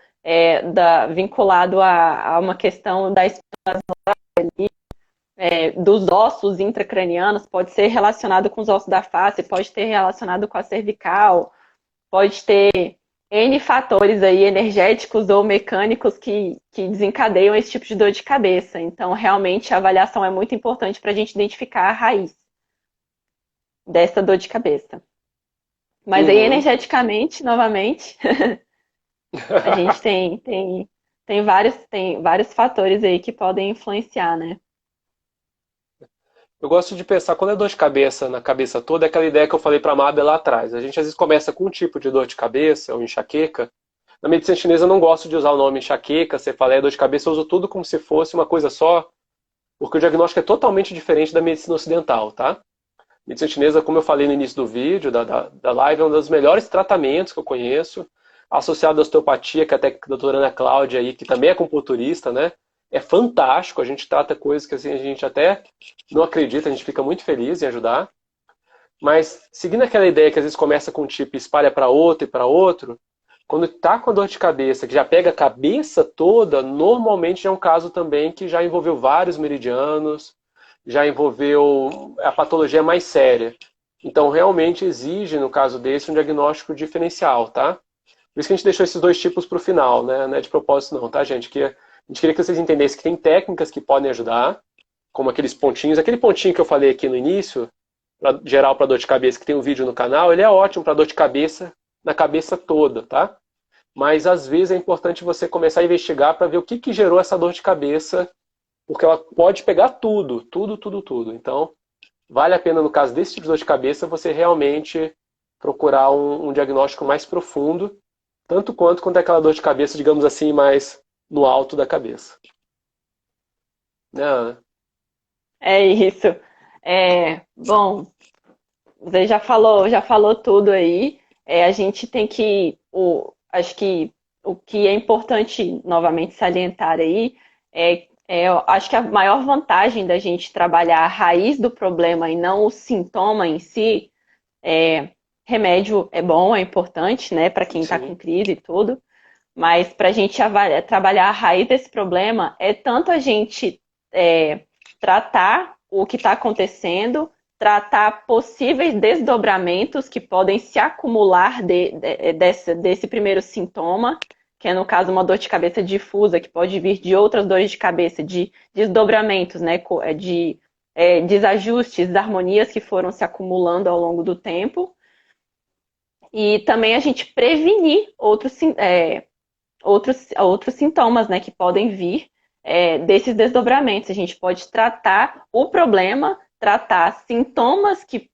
vinculado a uma questão da dos ossos intracranianos, pode ser relacionado com os ossos da face, pode ter relacionado com a cervical, pode ter N fatores aí energéticos ou mecânicos que desencadeiam esse tipo de dor de cabeça. Então, realmente, a avaliação é muito importante para a gente identificar a raiz dessa dor de cabeça. Mas aí, Uhum. energeticamente, novamente, a gente tem vários fatores aí que podem influenciar, né? Eu gosto de pensar, quando é dor de cabeça na cabeça toda, é aquela ideia que eu falei para a Mabel lá atrás. A gente às vezes começa com um tipo de dor de cabeça ou enxaqueca. Na medicina chinesa eu não gosto de usar o nome enxaqueca, você fala dor de cabeça, eu uso tudo como se fosse uma coisa só, porque o diagnóstico é totalmente diferente da medicina ocidental, tá? A medicina chinesa, como eu falei no início do vídeo, da live, é um dos melhores tratamentos que eu conheço, associado à osteopatia, que até a doutora Ana Cláudia aí, que também é acupunturista, né? É fantástico, a gente trata coisas que assim, a gente até não acredita, a gente fica muito feliz em ajudar. Mas seguindo aquela ideia que às vezes começa com um tipo e espalha para outro e para outro, quando está com a dor de cabeça, que já pega a cabeça toda, normalmente é um caso também que já envolveu vários meridianos, já envolveu a patologia mais séria. Então, realmente exige, no caso desse, um diagnóstico diferencial, tá? Por isso que a gente deixou esses dois tipos para o final, né? Não é de propósito não, tá, gente? Que a gente queria que vocês entendessem que tem técnicas que podem ajudar, como aqueles pontinhos. Aquele pontinho que eu falei aqui no início, geral para dor de cabeça, que tem um vídeo no canal, ele é ótimo para dor de cabeça na cabeça toda, tá? Mas às vezes é importante você começar a investigar para ver o que gerou essa dor de cabeça, porque ela pode pegar tudo, tudo, tudo, tudo. Então, vale a pena, no caso desse tipo de dor de cabeça, você realmente procurar um diagnóstico mais profundo, tanto quanto é aquela dor de cabeça, digamos assim, mais no alto da cabeça. Né, Ana? É isso. Bom, você já falou tudo aí. A gente tem acho que o que é importante novamente salientar aí eu acho que a maior vantagem da gente trabalhar a raiz do problema e não o sintoma em si, remédio é bom, é importante, né, para quem está com Sim. crise e tudo, mas para a gente trabalhar a raiz desse problema é tanto a gente tratar o que está acontecendo, tratar possíveis desdobramentos que podem se acumular desse primeiro sintoma, que é no caso uma dor de cabeça difusa, que pode vir de outras dores de cabeça, de desdobramentos, né, de desajustes, desarmonias que foram se acumulando ao longo do tempo. E também a gente prevenir outros sintomas, né, que podem vir desses desdobramentos. A gente pode tratar o problema, tratar sintomas que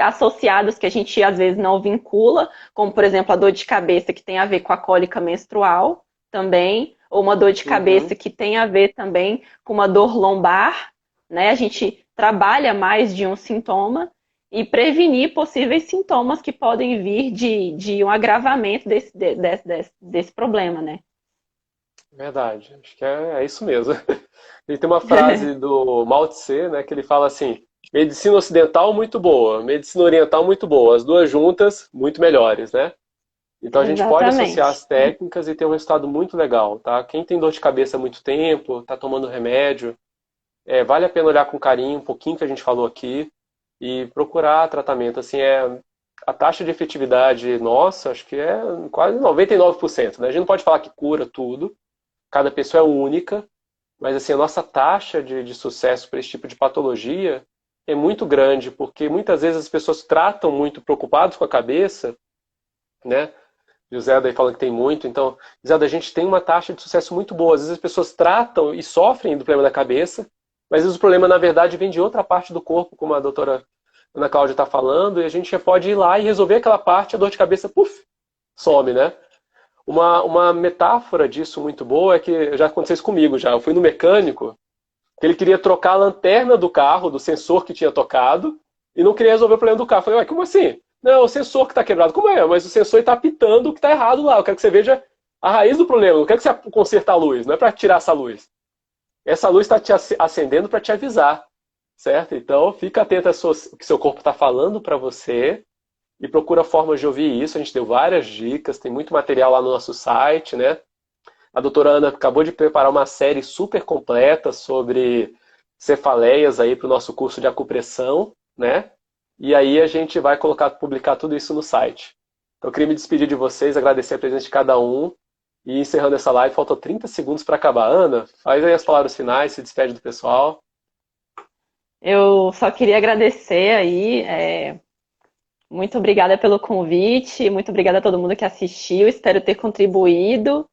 associados que a gente às vezes não vincula, como por exemplo a dor de cabeça que tem a ver com a cólica menstrual também, ou uma dor de cabeça Uhum. que tem a ver também com uma dor lombar, né? A gente trabalha mais de um sintoma e prevenir possíveis sintomas que podem vir de um agravamento desse problema, né? Verdade, acho que é isso mesmo. Ele tem uma frase do Mao Tse, né, que ele fala assim: medicina ocidental muito boa, medicina oriental muito boa, as duas juntas muito melhores, né? Então a gente pode associar Exatamente. as técnicas e ter um resultado muito legal, tá? Quem tem dor de cabeça há muito tempo, tá tomando remédio, vale a pena olhar com carinho um pouquinho que a gente falou aqui e procurar tratamento. Assim, a taxa de efetividade nossa, acho que é quase 99%, né? A gente não pode falar que cura tudo, cada pessoa é única, mas assim, a nossa taxa de sucesso para esse tipo de patologia é muito grande, porque muitas vezes as pessoas tratam muito preocupados com a cabeça, né? E o Zé daí falando que tem muito, então, Zé, a gente tem uma taxa de sucesso muito boa. Às vezes as pessoas tratam e sofrem do problema da cabeça, mas às vezes o problema, na verdade, vem de outra parte do corpo, como a doutora Ana Cláudia está falando, e a gente já pode ir lá e resolver aquela parte, a dor de cabeça, puf, some, né? Uma metáfora disso muito boa é que já aconteceu isso comigo já. Eu fui no mecânico, que ele queria trocar a lanterna do carro, do sensor que tinha tocado, e não queria resolver o problema do carro. Eu falei, ué, como assim? Não, é o sensor que está quebrado. Como é? Mas o sensor está apitando o que está errado lá. Eu quero que você veja a raiz do problema. Eu não quero que você consertar a luz, não é para tirar essa luz. Essa luz está te acendendo para te avisar, certo? Então, fica atento ao que seu corpo está falando para você e procura formas de ouvir isso. A gente deu várias dicas, tem muito material lá no nosso site, né? A doutora Ana acabou de preparar uma série super completa sobre cefaleias aí para o nosso curso de acupressão, né? E aí a gente vai publicar tudo isso no site. Então eu queria me despedir de vocês, agradecer a presença de cada um e encerrando essa live, faltam 30 segundos para acabar. Ana, faz aí as palavras finais, se despede do pessoal. Eu só queria agradecer aí, muito obrigada pelo convite, muito obrigada a todo mundo que assistiu, espero ter contribuído.